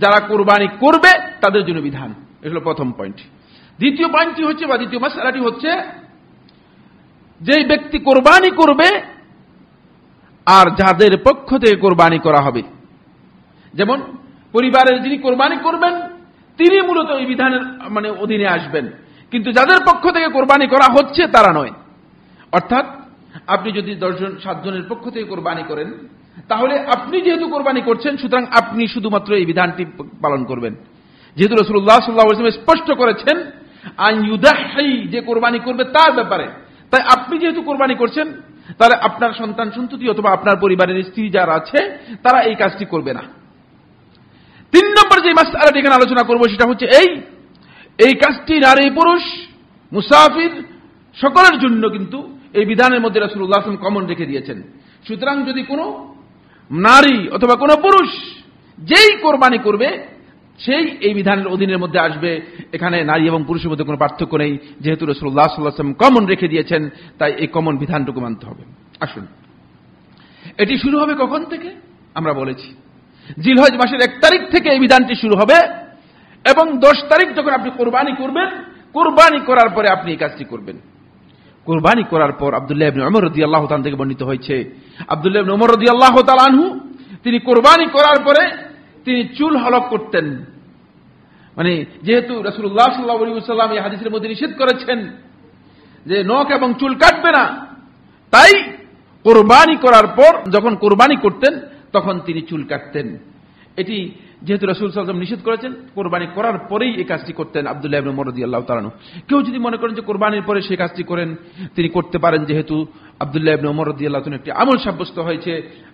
যারা কুরবানি করবে তাদের জন্য বিধান। এটা হলো প্রথম পয়েন্ট। দ্বিতীয় পয়েন্টটি হচ্ছে বা দ্বিতীয় মাসআলাটি হচ্ছে, যে ব্যক্তি কুরবানি করবে আর যাদের পক্ষ থেকে কোরবানি করা হবে, যেমন পরিবারের যিনি কোরবানি করবেন তিনি মূলত এই বিধানের অধীনে আসবেন, কিন্তু যাদের পক্ষ থেকে কোরবানি করা হচ্ছে তারা নয়। অর্থাৎ আপনি যদি 10 জন 7 জনের পক্ষ থেকে কোরবানি করেন, তাহলে আপনি যেহেতু কোরবানি করছেন, সুতরাং আপনি শুধুমাত্র এই বিধানটি পালন করবেন। যেহেতু রাসূলুল্লাহ সাল্লাল্লাহু আলাইহি ওয়াসাল্লাম স্পষ্ট করেছেন আন ইউদাহি, যে কোরবানি করবে তার ব্যাপারে, তাই আপনি যেহেতু কোরবানি করছেন, তাহলে আপনার সন্তান সন্ততি অথবা আপনার পরিবারের স্ত্রী যারা আছে তারা এই কাজটি করবে না। 3 নম্বর যে মাসআলাটি এখানে আলোচনা করব সেটা হচ্ছে এই কাজটি নারী পুরুষ মুসাফির সকলের জন্য কিন্তু এই বিধানের মধ্যে রাসূলুল্লাহ সাল্লাল্লাহু আলাইহি ওয়াসাল্লাম কমন রেখে দিয়েছেন। সুতরাং যদি কোনো নারী অথবা কোনো পুরুষ যেই কোরবানি করবে সেই এই বিধানের অধীনের মধ্যে আসবে। এখানে নারী এবং পুরুষের মধ্যে কোনো পার্থক্য নেই, যেহেতু রাসূলুল্লাহ সাল্লাল্লাহু আলাইহি ওয়াসাল্লাম কমন রেখে দিয়েছেন, তাই এই কমন বিধানটুকু মানতে হবে। আসুন, এটি শুরু হবে কখন থেকে? আমরা বলেছি জিলহজ মাসের 1 তারিখ থেকে এই বিধানটি শুরু হবে, এবং 10 তারিখ যখন আপনি কোরবানি করবেন, কোরবানি করার পরে আপনি এই কাজটি করবেন। কোরবানি করার পর আব্দুল্লাহ ইবনে ওমর রাদিয়াল্লাহু তাআলা থেকে বর্ণিত হয়েছে, আব্দুল্লাহ ইবনে ওমর রাদিয়াল্লাহু তাআলা আনহু তিনি কোরবানি করার পরে তিনি চুল হলক করতেন। যেহেতু রাসূলুল্লাহ সাল্লাল্লাহু আলাইহি ওয়াসাল্লাম এই হাদিসের মধ্যে নিষেধ করেছেন যে নখ এবং চুল কাটবে না, তাই কোরবানি করার পর যখন কোরবানি করতেন তখন তিনি চুল কাটতেন। এটি যেহেতু রাসূল সাল্লাল্লাহু আলাইহি ওয়াসাল্লাম নিষেধ করেছেন, কোরবানি করার পরেই এই কাজটি করতেন আব্দুল্লাহ ইবনে ওমর রাদিয়াল্লাহু তাআলা আনহু। কেউ যদি মনে করেন যে কোরবানির পরে সেই কাজটি করেন, তিনি করতে পারেন, যেহেতু আব্দুল্লাহ ইবনে ওমর রাদিয়াল্লাহু তাআলা একটি আমল সাব্যস্ত হয়েছে।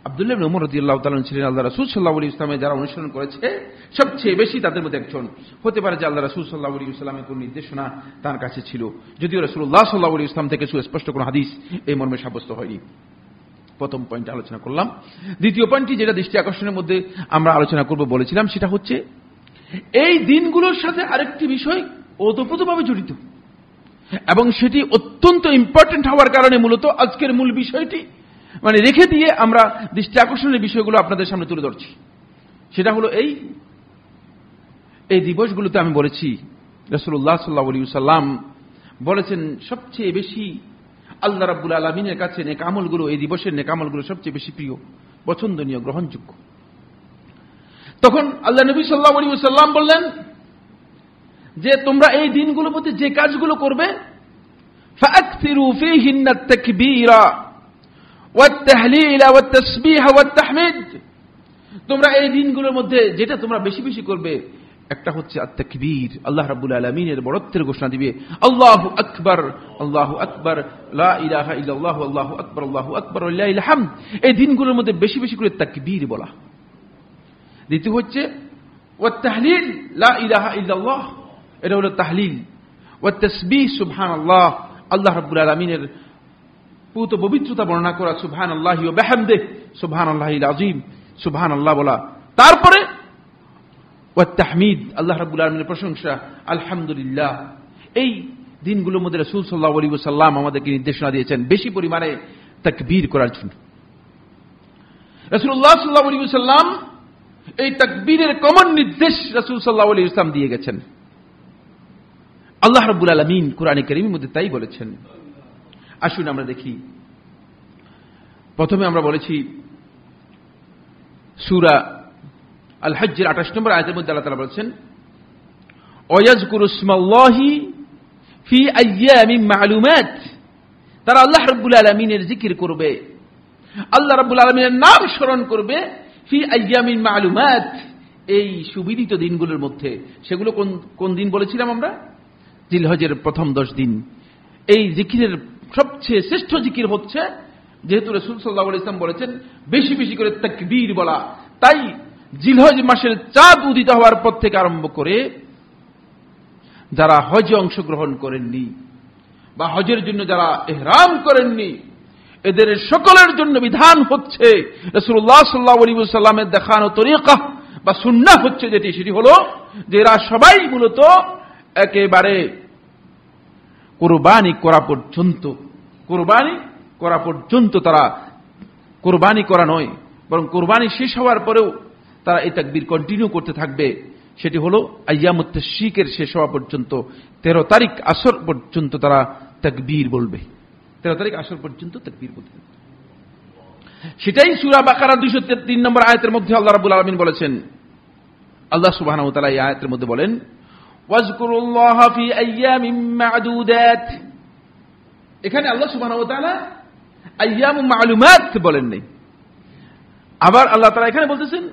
আব্দুল্লাহ ইবনে ওমর রাদিয়াল্লাহু তাআলা ছিলেন আল্লাহ রাসূল সাল্লাল্লাহু আলাইহি ওয়াসাল্লামের যারা অনুসরণ করেছে সবচেয়ে বেশি তাদের মধ্যে একজন। হতে পারে যে আল্লাহ রাসূল সাল্লাল্লাহু আলাইহি ওয়াসাল্লামের কোন নির্দেশনা তার কাছে ছিল, যদিও রাসূলুল্লাহ সাল্লাল্লাহু আলাইহি ওয়াসাল্লাম থেকে সুস্পষ্ট কোন হাদিস এই মর্মে সাব্যস্ত হয়নি। প্রথম পয়েন্ট আলোচনা করলাম। দ্বিতীয় পয়েন্টটি যেটা দৃষ্টি আকর্ষণের মধ্যে আমরা আলোচনা করব বলেছিলাম, সেটা হচ্ছে এই দিনগুলোর সাথে আরেকটি বিষয় ওতপ্রোতভাবে জড়িত, এবং সেটি অত্যন্ত ইম্পর্টেন্ট হওয়ার কারণে মূলত আজকের মূল বিষয়টি রেখে দিয়ে আমরা দৃষ্টি আকর্ষণের বিষয়গুলো আপনাদের সামনে তুলে ধরছি। সেটা হলো এই দিবসগুলোতে আমি বলেছি রাসূলুল্লাহ সাল্লাল্লাহু আলাইহি ওয়াসাল্লাম বলেছেন সবচেয়ে বেশি আল্লাহ রাব্বুল আলামিনের কাছে নেক আমলগুলো, এই দিবসের নেক আমলগুলো সবচেয়ে বেশি প্রিয়, পছন্দনীয়, গ্রহণযোগ্য। তখন আল্লাহ নবী সাল্লাল্লাহু আলাইহি ওয়াসাল্লাম বললেন যে তোমরা এই দিনগুলোর মধ্যে যে কাজগুলো করবে, ফাআকসিরু ফীহিন্না আত-তাকবীরা ওয়াত-তাহলীলা ওয়াত-তাসবীহা ওয়াত-তাহমীদ, তোমরা এই দিনগুলোর মধ্যে যেটা তোমরা বেশি বেশি করবে, একটা হচ্ছে আত-তাকবীর, আল্লাহ রাব্বুল আলামিনের বড়ত্বের ঘোষণা দিবে, আল্লাহু আকবার, আল্লাহু আকবার, লা ইলাহা ইল্লাল্লাহু, আল্লাহু আকবার, আল্লাহু আকবার, ওয়ালিল্লাহিল হামদ। এই দিনগুলোর মধ্যে বেশি বেশি করে তাকবীর বলা। দ্বিতীয় হচ্ছে ওয়াত-তাহলীল, লা ইলাহা ইল্লাল্লাহ, এটা হলো তাহলীল। ওয়াত-তাসবীহ, সুবহানাল্লাহ, আল্লাহ রাব্বুল আলামিনের পূত পবিত্রতা বর্ণনা করা, সুবহানাল্লাহি ওয়া বিহামদিহি, সুবহানাল্লাহিল আযীম, সুবহানাল্লাহ বলা। তারপরে ওয়াত-তাহমীদ, আল্লাহ রাব্বুল আলামিনের প্রশংসা, আলহামদুলিল্লাহ। এই দিনগুলোর মধ্যে রাসূল সাল্লাল্লাহু আলাইহি ওয়াসাল্লাম আমাদেরকে নির্দেশনা দিয়েছেন বেশি পরিমাণে তাকবীর করার জন্য। রাসূলুল্লাহ সাল্লাল্লাহু আলাইহি ওয়াসাল্লাম এই তাকবীরের কমন নির্দেশ রাসূল সাল্লাল্লাহু আলাইহি ওয়াসাল্লাম দিয়ে গেছেন। আল্লাহ রাব্বুল আলামিন কোরআনে কারীমের মধ্যে তাই বলেছেন। আসুন আমরা দেখি। প্রথমে আমরা বলেছি সূরা আল হজ্জের 28 নম্বর আয়াতের মধ্যে আল্লাহ তাআলা বলেছেন, ওয়াজকুরু ইসমাল্লাহি ফি আইয়ামিন মা'লুমাত, তারা আল্লাহ রাব্বুল আলামিনের জিকির করবে, আল্লাহ রাব্বুল আলামিনের নাম স্মরণ করবে, ফি আইয়ামিন মা'লুমাত, এই সুবিদিত দিনগুলোর মধ্যে। সেগুলো কোন দিন বলেছিলাম আমরা? জিলহজের প্রথম 10 দিন। এই জিকিরের সবচেয়ে শ্রেষ্ঠ জিকির হচ্ছে, যেহেতু রাসূল সাল্লাল্লাহু আলাইহি ওয়াসাল্লাম বলেছেন বেশি বেশি করে তাকবীর বলা, তাই জিলহজ মাসের চাঁদ উদিত হওয়ার পর থেকে আরম্ভ করে যারা হজে অংশগ্রহণ করেননি বা হজের জন্য যারা ইহরাম করেননি, এদের সকলের জন্য বিধান হচ্ছে রাসূলুল্লাহ সাল্লাল্লাহু আলাইহি ওয়াসাল্লামের দেখানো তরিকা বা সুন্নাহ হচ্ছে যেটি, সেটি হলো যে এরা সবাই মূলত একেবারে কুরবানি করা পর্যন্ত তারা কুরবানি করা নয়, বরং কুরবানি শেষ হওয়ার পরেও তারা এই তাকবীর কন্টিনিউ করতে থাকবে। সেটি হলো আইয়ামুত তাশরিকের শেষ হওয়া পর্যন্ত 13 তারিখ আসর পর্যন্ত তারা তাকবীর বলবে। 13 তারিখ আসর পর্যন্ত তাকবীর বলবে। সেটাই সূরা বাকারা 203 নম্বর আয়াতের মধ্যে আল্লাহ রাব্বুল আলামিন বলেছেন। আল্লাহ সুবহানাহু ওয়া তাআলা এই আয়াতের মধ্যে বলেন, ওয়াজকুরুল্লাহা ফি আইয়ামিন মা'দুদাত। এখানে আল্লাহ সুবহানাহু ওয়া তাআলা আইয়ামুম মা'লুমাত বলেন নাই। আবার আল্লাহ তাআলা এখানে বলতেছেন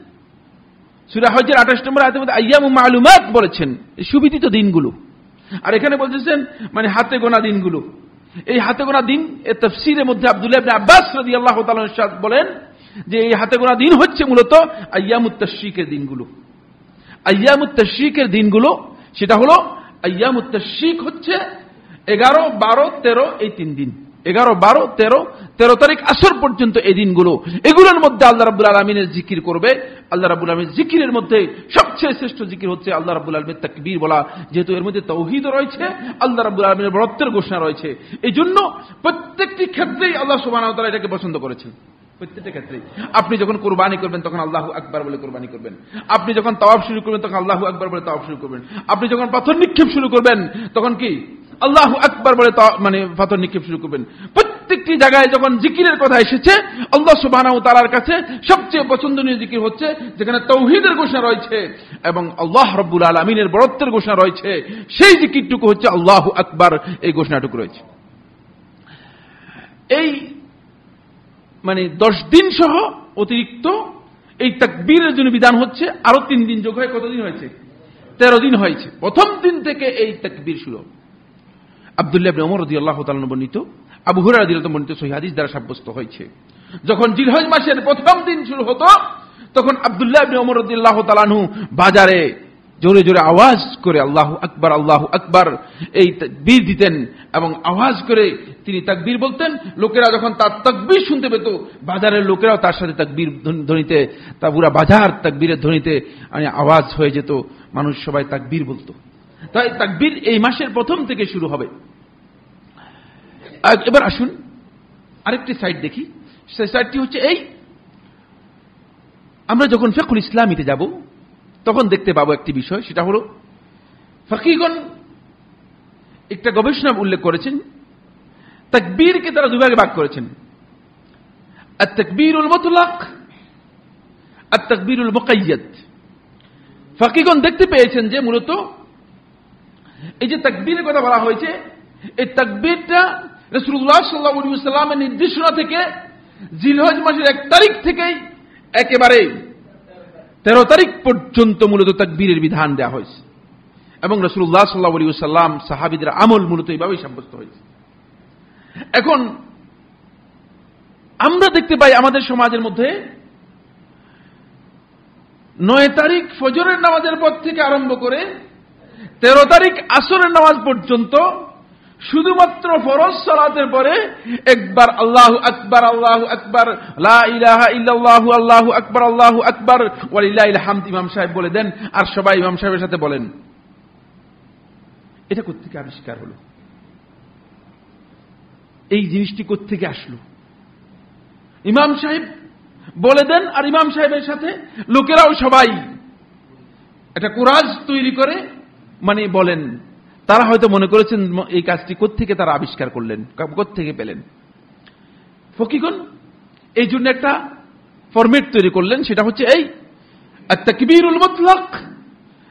সূরা হজের 28 নম্বর আয়াতের মধ্যে আইয়ামুম মা'লুমাত বলেছেন, সুবিদিত দিনগুলো। আর এখানে বলতেছেন মানে হাতে গোনা দিনগুলো। এই হাতে গোনা দিন এর তাফসীরের মধ্যে আব্দুল্লাহ ইবনে আব্বাস রাদিয়াল্লাহু তাআলা ইরশাদ বলেন যে এই হাতে গোনা দিন হচ্ছে মূলত আইয়ামুত তাশরীকের দিনগুলো। আইয়ামুত তাশরীকের দিনগুলো সেটা হলো আইয়ামুত তাশরীক হচ্ছে 11, 12, 13 এই 3 দিন। 11, 12, 13 তারিখ আসর পর্যন্ত এই দিনগুলো। এগুলোর মধ্যে আল্লাহ রাব্বুল আলামিনের জিকির করবে। আল্লাহ রাব্বুল আলামিনের জিকিরের মধ্যে সবচেয়ে শ্রেষ্ঠ জিকির হচ্ছে আল্লাহ রাব্বুল আলামিনের তাকবীর বলা, যেহেতু এর মধ্যে তাওহীদও রয়েছে, আল্লাহ রাব্বুল আলামিনের বরত্বের ঘোষণা রয়েছে। এই জন্য প্রত্যেকটি ক্ষেত্রেই আল্লাহ সুবহানাহু ওয়া তাআলা এটাকে পছন্দ করেছেন। প্রত্যেকটা ক্ষেত্রে আপনি যখন কুরবানি করবেন তখন আল্লাহু আকবার বলে কুরবানি করবেন। আপনি যখন তাওয়াফ শুরু করবেন তখন আল্লাহু আকবার বলে তাওয়াফ শুরু করবেন। আপনি যখন পাথর নিক্ষেপ শুরু করবেন তখন কি আল্লাহু আকবার বলে মানে পাথর নিক্ষেপ শুরু করবেন। প্রত্যেকটি জায়গায় যখন জিকিরের কথা এসেছে, আল্লাহ সুবহানাহু ওয়া তাআলার কাছে সবচেয়ে পছন্দনীয় জিকির হচ্ছে যেখানে তাওহীদের ঘোষণা রয়েছে এবং আল্লাহ রাব্বুল আলামিনের বরত্বের ঘোষণা রয়েছে, সেই জিকিরটুকু হচ্ছে আল্লাহু আকবার, এই ঘোষণাটুকু রয়েছে। এই মানে 10 দিন সহ অতিরিক্ত এই তাকবীরের জন্য বিধান হচ্ছে আরো 3 দিন যোগ হয়ে কতদিন হয়েছে? 13 দিন হয়েছে। প্রথম দিন থেকে এই তাকবীর শুরু। আব্দুল্লাহ ইবনে ওমর রাদিয়াল্লাহু তাআলা বর্ণিত, আবু হুরায়রা রাদিয়াল্লাহু তাআলা বর্ণিত সহিহ হাদিস দ্বারা সাব্যস্ত হয়েছে, যখন জিলহজ মাসের প্রথম দিন শুরু হতো তখন আব্দুল্লাহ ইবনে ওমর রাদিয়াল্লাহু তাআলা বাজারে জোরে জোরে আওয়াজ করে আল্লাহু আকবার এই তাকবীর দিতেন এবং আওয়াজ করে তিনি তাকবীর বলতেন। লোকেরা যখন তার তাকবীর শুনতে পেত, বাজারের লোকেরাও তার সাথে তাকবীর ধ্বনিতে, তা পুরা বাজার তাকবীরের ধ্বনিতে আওয়াজ হয়ে যেত, মানুষ সবাই তাকবীর বলতো। তাই তাকবীর এই মাসের প্রথম থেকে শুরু হবে। এবার আসুন আরেকটি সাইড দেখি। সেই সাইডটি হচ্ছে এই, আমরা যখন ফিকহুল ইসলামীতে যাব তখন দেখতে পাবো একটি বিষয়, সেটা হলো ফকিহগণ একটা গবেষণা উল্লেখ করেছেন, তাকবীরকে তারা দুভাগে ভাগ করেছেন, আত-তাকবীরুল মুতলাক, আত-তাকবীরুল মুকাইয়াদ। ফকিহগণ দেখতে পেয়েছেন যে মূলত এই যে তাকবীরের কথা বলা হয়েছে, এই তাকবীরটা রাসূলুল্লাহ সাল্লাল্লাহু আলাইহি ওয়াসাল্লামের নির্দেশনা থেকে জিলহজ মাসের 1 তারিখ থেকেই একেবারে 13 তারিখ পর্যন্ত মূলত তাকবীরের বিধান দেওয়া হয়েছে এবং রাসূলুল্লাহ সাল্লাল্লাহু আলাইহি ওয়াসাল্লাম সাহাবীদের আমল মূলত এইভাবেই সাব্যস্ত হয়েছে। এখন আমরা দেখতে পাই আমাদের সমাজের মধ্যে 9 তারিখ ফজরের নামাজের পর থেকে আরম্ভ করে 13 তারিখ আসরের নামাজ পর্যন্ত শুধুমাত্র ফরজ সালাতের পরে একবার আল্লাহু আকবার লা ইলাহা ইল্লাল্লাহু আল্লাহু আকবার ওয়ালিল্লাহিল হামদ ইমাম সাহেব বলে দেন, আর সবাই ইমাম সাহেবের সাথে বলেন। এটা কোত্থেকে আবিষ্কার হলো? এই জিনিসটি কোত্থেকে আসলো? ইমাম সাহেব বলে দেন আর ইমাম সাহেবের সাথে লোকেরাও সবাই একটা কুরাজ তৈরি করে মানে বলেন। তারা হয়তো মনে করেছেন এই কাজটি কোত্থেকে তারা আবিষ্কার করলেন, কোত্থেকে পেলেন। ফকিহগণ এই জন্য একটা ফরম্যাট তৈরি করলেন, সেটা হচ্ছে এই আত-তাকবীরুল মুতলাক,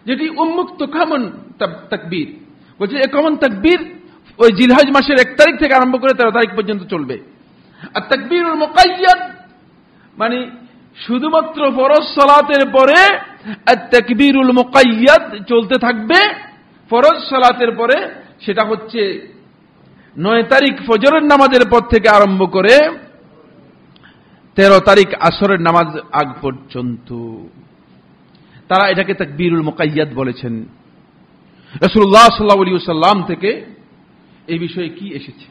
যেটি উন্মুক্ত কমন তাকবীর। বলছে এই কমন তাকবীর ওই জিলহজ মাসের 1 তারিখ থেকে আরম্ভ করে 13 তারিখ পর্যন্ত চলবে। আর তাকবীরুল মুকাইয়াদ মানে শুধুমাত্র ফরজ সালাতের পরে আত-তাকবীরুল মুকাইয়াদ চলতে থাকবে। ফরজ সালাতের পরে সেটা হচ্ছে 9 তারিখ ফজরের নামাজের পর থেকে আরম্ভ করে 13 তারিখ আসরের নামাজ আগ পর্যন্ত। তারা এটাকে তাকবীরুল মুকাইয়াদ বলেছেন। রাসূলুল্লাহ সাল্লাল্লাহু আলাইহি ওয়াসাল্লাম থেকে এই বিষয়ে কি এসেছে?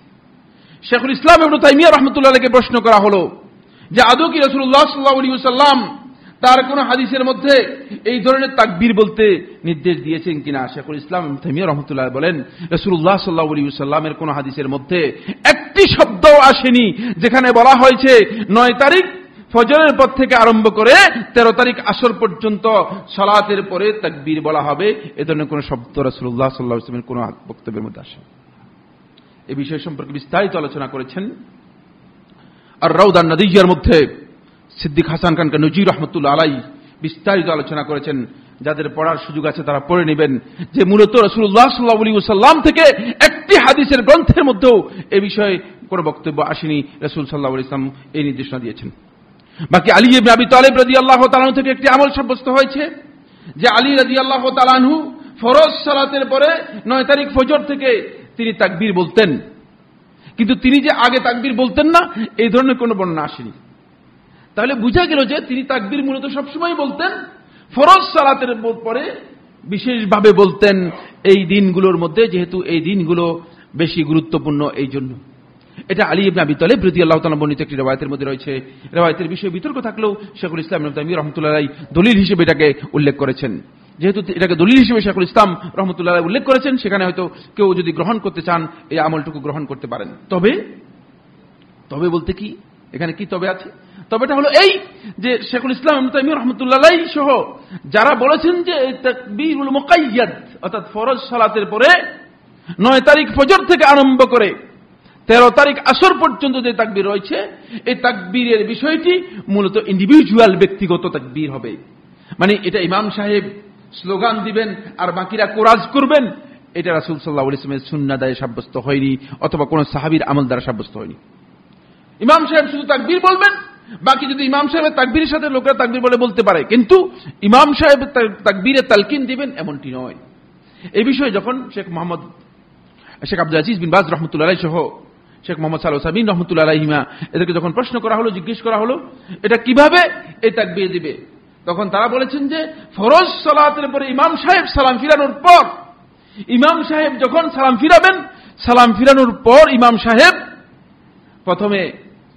শেখুল ইসলাম ইবনে তাইমিয়া রাহমাতুল্লাহ আলাইহিকে প্রশ্ন করা হলো যে আদৌ কি রাসূলুল্লাহ সাল্লাল্লাহু আলাইহি ওয়াসাল্লাম তার কোন হাদিসের মধ্যে এই ধরনের তাকবীর বলতে নির্দেশ দিয়েছেন কিনা? শেখুল ইসলাম ইবনে তাইমিয়া রাহমাতুল্লাহ বলেন, রাসূলুল্লাহ সাল্লাল্লাহু আলাইহি ওয়াসাল্লামের কোন হাদিসের মধ্যে একটি শব্দও আসেনি যেখানে বলা হয়েছে 9 তারিখ ফজরের পর থেকে আরম্ভ করে 13 তারিখ আসর পর্যন্ত সালাতের পরে তাকবীর বলা হবে। এ ধরনের কোন শব্দ রাসূলুল্লাহ সাল্লাল্লাহু আলাইহি ওয়াসাল্লামের কোন বক্তব্যের মধ্যে আসে? এই বিষয় সম্পর্কে বিস্তারিত আলোচনা করেছেন আর রাউদান নাদিয়ার মধ্যে সিদ্দিক হাসান খান কানুজি রহমতুল্লাহ আলাইহি বিস্তারিত আলোচনা করেছেন। যাদের পড়ার সুযোগ আছে তারা পড়ে নেবেন যে মূলত রাসূলুল্লাহ সাল্লাল্লাহু আলাইহি ওয়াসাল্লাম থেকে একটি হাদিসের গ্রন্থের মধ্যেও এই বিষয়ে কোনো বক্তব্য আসেনি। রাসূল সাল্লাল্লাহু আলাইহি ওয়াসাল্লাম এই নির্দেশনা দিয়েছেন। বাকি আলী ইবনে আবি তালিব রাদিয়াল্লাহু তাআলা আনহু থেকে একটি আমল সাব্যস্ত হয়েছে যে আলী রাদিয়াল্লাহু তাআলা আনহু ফরজ সালাতের পরে 9 তারিখ ফজর থেকে তিনি তাকবীর বলতেন, কিন্তু তিনি যে আগে তাকবীর বলতেন না এই ধরনের কোনো বর্ণনা আসেনি। তাহলে বোঝা গেল যে তিনি তাকবীর মূলত সবসময় বলতেন, ফরজ সালাতের পরে বিশেষভাবে বলতেন এই দিনগুলোর মধ্যে, যেহেতু এই দিনগুলো বেশি গুরুত্বপূর্ণ এই জন্য। এটা আলী ইবনে আবি তালিব রাদিয়াল্লাহু তাআলা বর্ণিত একটি রিওয়ায়াতের মধ্যে রয়েছে। রিওয়ায়াতের বিষয়ে বিতর্ক থাকলেও শেখুল ইসলাম ইবনে তাইমিয়া রাহমাতুল্লাহি আলাইহি দলিল হিসেবে এটাকে উল্লেখ করেছেন। যেহেতু এটাকে দলিল হিসেবে শেখুল ইসলাম রাহমাতুল্লাহি আলাইহি উল্লেখ করেছেন, সেখানে হয়তো কেউ যদি গ্রহণ করতে চান এই আমলটুকু গ্রহণ করতে পারেন। তবে বলতে কি এখানে কি তবে আছে? তবেটা হলো এই যে শেখুল ইসলাম ইবনে তাইমিয়া রাহমাতুল্লাহি আলাইহি সহ যারা বলেছেন যে তাকবীরুল মুকাইয়াদ অর্থাৎ ফরজ সালাতের পরে 9 তারিখ ফজর থেকে আরম্ভ করে 13 তারিখ আসর পর্যন্ত যে তাকবীর রয়েছে, এই তাকবীরের বিষয়টি মূলত ইন্ডিভিজুয়াল ব্যক্তিগত তাকবীর হবে। মানে এটা ইমাম সাহেব স্লোগান দিবেন আর বাকিরা কোরাজ করবেন, এটা রাসূল সাল্লাল্লাহু আলাইহি ওয়াসাল্লামের সুন্নাহ দ্বারা সাব্যস্ত হয়নি অথবা কোন সাহাবীর আমল দ্বারা সাব্যস্ত হয়নি। ইমাম সাহেব শুধু তাকবীর বলবেন, বাকি যদি ইমাম সাহেবের তাকবীরের সাথে লোকেরা তাকবীর বলতে পারে, কিন্তু ইমাম সাহেব তাকবীরে তালকিন দিবেন এমনটি নয়। এই বিষয়ে যখন শেখ আব্দুল আজিজ বিন বাজ রাহমাতুল্লাহি আলাইহি সহ শেখ মোহাম্মদ সালেহ আল উসাইমিন রাহমাতুল্লাহি আলাইহিমা এদেরকে যখন প্রশ্ন করা হলো, জিজ্ঞেস করা হলো এটা কিভাবে এই তাকবীর দিবে, তখন তারা বলেছেন যে ফরজ সালাতের পরে ইমাম সাহেব সালাম ফিরানোর পর, ইমাম সাহেব যখন সালাম ফিরাবেন, সালাম ফিরানোর পর ইমাম সাহেব প্রথমে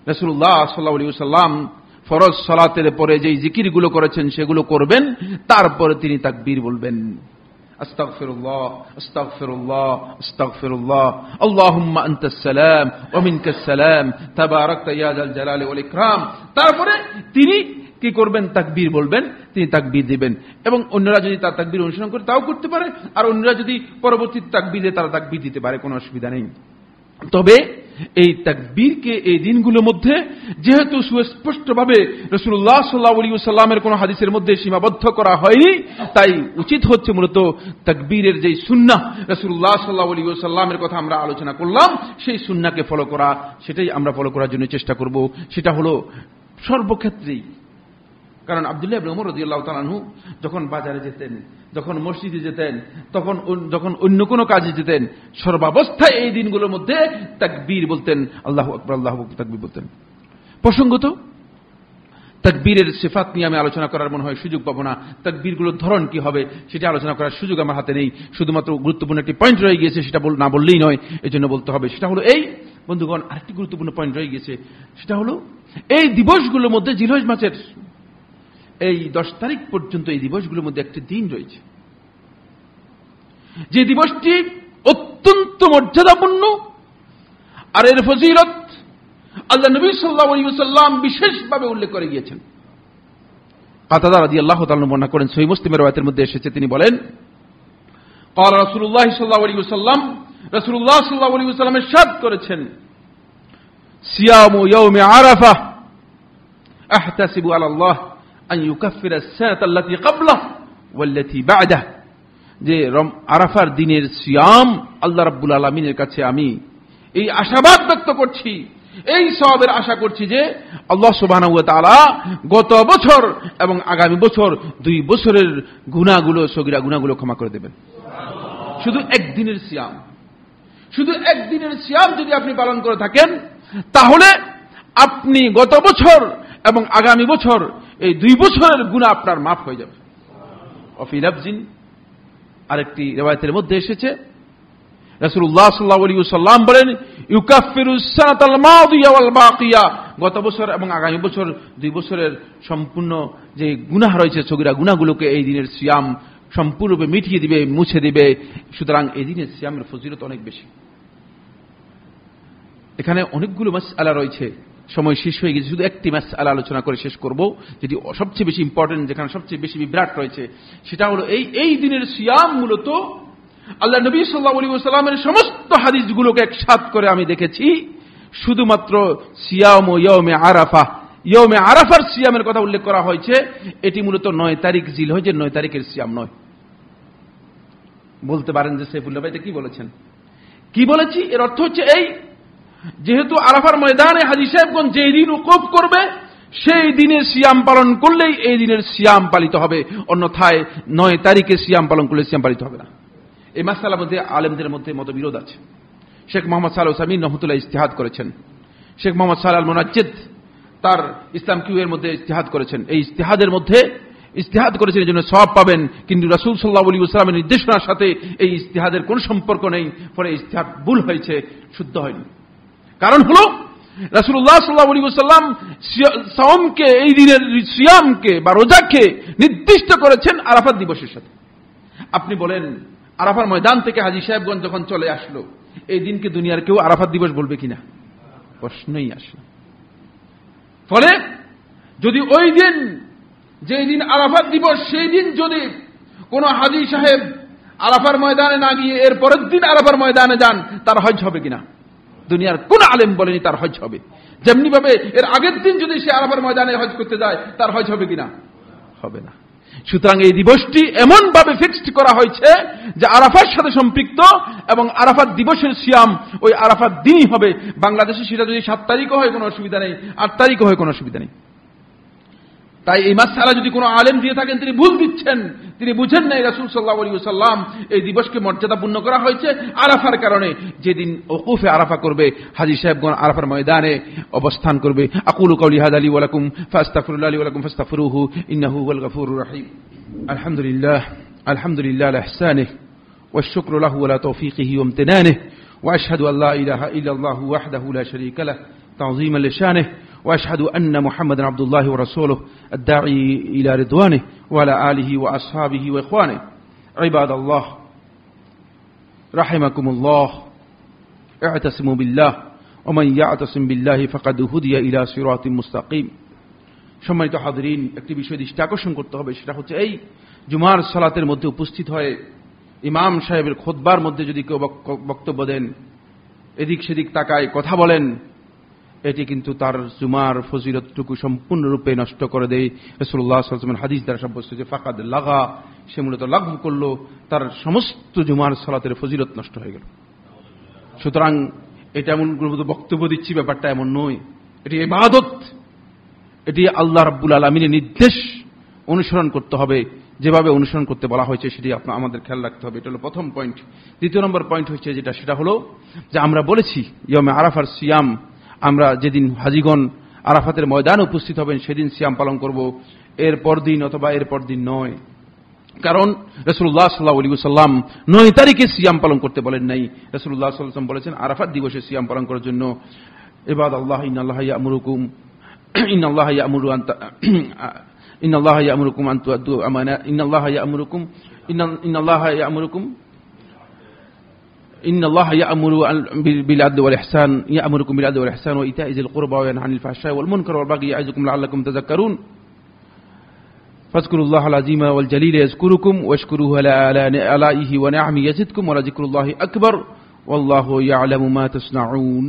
রাসূলুল্লাহ সাল্লাল্লাহু আলাইহি ওয়াসাল্লাম ফরজ সালাতের পরে যেই জিকিরগুলো করেছেন সেগুলো করবেন, তারপরে তিনি তাকবীর বলবেন, আস্তাগফিরুল্লাহ আস্তাগফিরুল্লাহ আস্তাগফিরুল্লাহ আল্লাহুম্মা আনতাস সালাম ওয়া মিনকাস সালাম তাবারাকতা ইয়া যাল জালালি ওয়াল ইকরাম। তারপরে তিনি কি করবেন? তাকবীর বলবেন, তিনি তাকবীর দিবেন। এবং অন্যরা যদি তার তাকবীর অনুসরণ করে তাও করতে পারে, আর অন্যরা যদি পরবর্তী তাকবীরে তারা তাকবীর দিতে পারে, কোনো অসুবিধা নেই। তবে এই তাকবীরকে এই দিনগুলোর মধ্যে যেহেতু সুস্পষ্টভাবে রাসূলুল্লাহ সাল্লাল্লাহু আলাইহি ওয়াসাল্লামের কোন হাদিসের মধ্যে সীমাবদ্ধ করা হয়নি, তাই উচিত হচ্ছে মূলত তাকবীরের যে সুন্নাহ রাসূলুল্লাহ সাল্লাল্লাহু আলাইহি ওয়াসাল্লামের কথা আমরা আলোচনা করলাম, সেই সুন্নাহকে ফলো করা, সেটাই আমরা ফলো করার জন্য চেষ্টা করব। সেটা হলো সর্বক্ষেত্রেই। কারণ আব্দুল্লাহ ইবনে উমর রাদিয়াল্লাহু তাআলা আনহু যখন বাজারে যেতেন, যখন মসজিদে যেতেন, যখন অন্য কোনো কাজে যেতেন, সর্বাবস্থায় এই দিনগুলোর মধ্যে তাকবীর বলতেন, আল্লাহু আকবার আল্লাহু আকবার তাকবীর বলতেন। প্রসঙ্গত তাকবীরের সিফাত নিয়ে আমি আলোচনা করার মনে হয় সুযোগ পাবো না। তাকবীরগুলোর ধরন কি হবে সেটা আলোচনা করার সুযোগ আমার হাতে নেই। শুধুমাত্র গুরুত্বপূর্ণ একটি পয়েন্ট রয়ে গিয়েছে, সেটা না বললেই নয়, এজন্য বলতে হবে। সেটা হলো এই বন্ধুগণ, আরেকটি গুরুত্বপূর্ণ পয়েন্ট রয়ে গিয়েছে, সেটা হলো এই দিবসগুলোর মধ্যে জিলহজ মাসের এই 10 তারিখ পর্যন্ত এই দিবসগুলোর মধ্যে একটি দিন রয়েছে, যে দিবসটি অত্যন্ত মর্যাদাপূর্ণ, আর এর ফজিলত আল্লাহ নবী সাল্লাল্লাহু আলাইহি ওয়াসাল্লাম বিশেষভাবে উল্লেখ করে গিয়েছেন। কাতাদা রাদিয়াল্লাহু তাআলা বর্ণনা করেন, সহিহ মুসলিমের রওয়ায়াতের মধ্যে এসেছে, তিনি বলেন, قال رسول الله صلى الله عليه وسلم, রাসূলুল্লাহ সাল্লাল্লাহু আলাইহি ওয়াসাল্লাম ইরশাদ করেছেন, সিয়ামু ইয়াউমি আরাফা আহতাসিবু আলা আল্লাহ আন ইউকাফিরা আস-সানাতা আল্লাতী ক্বাবলাহু ওয়াল্লাতী বা'দাহু, যে আরাফার দিনের সিয়াম আল্লাহ রাব্বুল আলামিনের কাছে আমি এই আশাবাদ ব্যক্ত করছি, এই সওয়াবের আশা করছি যে আল্লাহ সুবহানাহু ওয়া তাআলা গত বছর এবং আগামী বছর 2 বছরের গুনাহগুলো, সগীরা গুনাহগুলো ক্ষমা করে দেবেন। শুধু একদিনের সিয়াম, শুধু একদিনের সিয়াম যদি আপনি পালন করে থাকেন, তাহলে আপনি গত বছর এবং আগামী বছর এই 2 বছরের গুনাহ আপনার মাফ হয়ে যাবে। ওয়াফি লাফজিন, আরেকটি riwayতের মধ্যে এসেছে, রাসূলুল্লাহ সাল্লাল্লাহু আলাইহি ওয়াসাল্লাম বলেন, ইউকাফিরুস সানাতাল মাদিয়া ওয়াল বাকিয়া, গত বছর এবং আগামী বছর 2 বছরের সম্পূর্ণ যে গুনাহ রয়েছে, সগীরা গুনাহগুলোকে এই দিনের সিয়াম সম্পূর্ণরূপে মিটিয়ে দিবে, মুছে দিবে। সুতরাং এই দিনের সিয়ামের ফজিলত অনেক বেশি। এখানে অনেকগুলো মাসআলা রয়েছে, সময় শেষ হয়ে গেছে, শুধু একটি মাসআলা আলোচনা করে শেষ করব, যেটি সবচেয়ে বেশি ইম্পর্টেন্ট, যেখানে সবচেয়ে বেশি বিভ্রাট রয়েছে। সেটা হলো এই দিনের সিয়াম মূলত আল্লাহ নবী সাল্লাল্লাহু আলাইহি ওয়াসাল্লামের সমস্ত হাদিসগুলোকে একসাথে করে আমি দেখেছি, শুধুমাত্র সিয়াম ও ইয়াউমে আরাফা ইয়মে আরাফার সিয়ামের কথা উল্লেখ করা হয়েছে, এটি মূলত 9 তারিখ জিলহজের 9 তারিখের সিয়াম নয়। বলতে পারেন যে সাইফুল্লাহ ভাই এটা কি বলেছেন? কি বলেছি? এর অর্থ হচ্ছে এই, যেহেতু আরাফার ময়দানে হাজী সাহেবগণ যেই দিন উকুফ করবে সেই দিনে সিয়াম পালন করলেই এই দিনের সিয়াম পালিত হবে, অন্যথায় 9 তারিখে সিয়াম পালন করলে সিয়াম পালিত হবে না। এই মাসআলার মধ্যে আলেমদের মধ্যে মতবিরোধ আছে। শেখ মোহাম্মদ সালেহ আল উসাইমিন রাহমাতুল্লাহ ইজতিহাদ করেছেন, শেখ মোহাম্মদ সালেহ আল মুনাজ্জিদ তার ইসলাম কিউ এর মধ্যে ইজতিহাদ করেছেন। এই ইজতিহাদের মধ্যে ইজতিহাদ করেছেন এই জন্য সওয়াব পাবেন, কিন্তু রাসূল সাল্লাল্লাহু আলাইহি ওয়াসাল্লামের নির্দেশনার সাথে এই ইজতিহাদের কোনো সম্পর্ক নেই, ফলে ইজতিহাদ ভুল হয়েছে, শুদ্ধ হয়নি। কারণ হলো রাসূলুল্লাহ সাল্লাল্লাহু আলাইহি ওয়াসাল্লাম সাওমকে, এই দিনের সিয়ামকে বা রোজাকে নির্দিষ্ট করেছেন আরাফাত দিবসের সাথে। আপনি বলেন আরাফার ময়দান থেকে হাজী সাহেবগঞ্জ যখন চলে আসলো, এই দিনকে দুনিয়ার কেউ আরাফাত দিবস বলবে কিনা? প্রশ্নই আসে। ফলে যদি ওই দিন, যেই দিন আরাফাত দিবস, সেই দিন যদি কোনো হাজী সাহেব আরাফার ময়দানে না গিয়ে এর পরের দিন আরাফার ময়দানে যান, তার হজ হবে কিনা? দুনিয়ার কোন আলেম বলেনি তার হজ হবে। যেমনি ভাবে এর আগের দিন যদি সে আরাফার ময়দানে হজ করতে যায়, তার হজ হবে কিনা? হবে না। সুতরাং এই দিবসটি এমন ভাবে ফিক্সড করা হয়েছে যে আরাফার সাথে সম্পৃক্ত, এবং আরাফাত দিবসের সিয়াম ওই আরাফাত দিনই হবে। বাংলাদেশে সেটা যদি 7 তারিখও হয় কোনো অসুবিধা নেই, 8 তারিখও হয় কোনো অসুবিধা নেই। তাই এই মাসআলা যদি কোনো আলেম দিয়ে থাকেন, তিনি ভুল দিচ্ছেন, তিনি বুঝেন নাই রাসূল সাল্লাল্লাহু আলাইহি ওয়াসাল্লাম এই দিবসকে মর্যাদাপূর্ণ করা হয়েছে আরাফার কারণে। যেদিন ওকুফে আরাফা করবে হাজী সাহেবগণ আরাফার ময়দানে অবস্থান করবে। আকুলু কাউলি হাযা লি ওয়া লাকুম ফাস্তাগফিরুল্লাহ লি ওয়া লাকুম ফাস্তাগফিরুহু ইন্নাহু হুয়াল গফুরুর রহিম। আলহামদুলিল্লাহ আলা ইহসানিহি ওয়াশ শুকরু লাহু আলা তাওফীকিহি ওয়া ইমতিনানিহি ওয়া আশহাদু আল লা ইলাহা ইল্লাল্লাহু ওয়াহদাহু লা শারীকা লাহু তা'যীমান লিশানিহি وأشهد أن محمدا عبد الله ورسوله الداعي إلى رضوانه وعلى آله وأصحابه وإخوانه. عباد الله رحمكم الله، اعتصموا بالله ومن يعتصم بالله فقد هدي إلى صراط مستقيم. সম্মানিত হাজিরিন, একটি বিষয় দৃষ্টি আকর্ষণ করতে হবে, সেটা হচ্ছে এই জুমার সালাতের মধ্যে উপস্থিত হয়ে ইমাম সাহেবের খুতবার মধ্যে যদি কেউ বক্তব্য দেন, এদিক সেদিক তাকায় কথা বলেন, এটি কিন্তু তার জুমার ফজিলতটুকু সম্পূর্ণরূপে নষ্ট করে দেয়। রাসূলুল্লাহ সাল্লাল্লাহু আলাইহি ওয়াসাল্লাম হাদিস দ্বারা সাব্যস্ত যে ফাকাদ লাগা, সে মূলত লাঘব করলো, তার সমস্ত জুমার সালাতের ফজিলত নষ্ট হয়ে গেল। সুতরাং এটা এমন বক্তব্য দিচ্ছি ব্যাপারটা এমন নয়, এটি ইবাদত, এটি আল্লাহ রাব্বুল আলামিনের নির্দেশ অনুসরণ করতে হবে, যেভাবে অনুসরণ করতে বলা হয়েছে সেটি আমাদের খেয়াল রাখতে হবে। এটা হলো প্রথম পয়েন্ট। দ্বিতীয় নম্বর পয়েন্ট হচ্ছে সেটা হলো যে আমরা বলেছি ইয়মে আরাফার সিয়াম, আমরা যেদিন হাজীগণ আরাফাতের ময়দানে উপস্থিত হবেন সেদিন সিয়াম পালন করব, এর পরদিন অথবা এর পরদিন নয়। কারণ রাসূলুল্লাহ সাল্লাল্লাহু আলাইহি ওয়াসাল্লাম 9 তারিখে সিয়াম পালন করতে বলেন নাই। রাসূলুল্লাহ সাল্লাল্লাহু আলাইহি ওয়াসাল্লাম বলেছেন আরাফাত দিবসে সিয়াম পালন করার জন্য। ইবাদাল্লাহ ইন্নাল্লাহা ইয়া'মুরুকুম আন তু'আদ্দু আমানা ইন্নাল্লাহা ইয়া'মুরুকুম إن الله يأمر بالعدل والإحسان يأمركم بالعدل والإحسان وإيتاء ذي القربى وينهى عن الفحشاء والمنكر والبغي يعظكم لعلكم تذكرون فاذكروا الله العظيم والجليل يذكركم واشكروه على آلائه ونعمه يزدكم ولذكر الله أكبر والله يعلم ما تصنعون.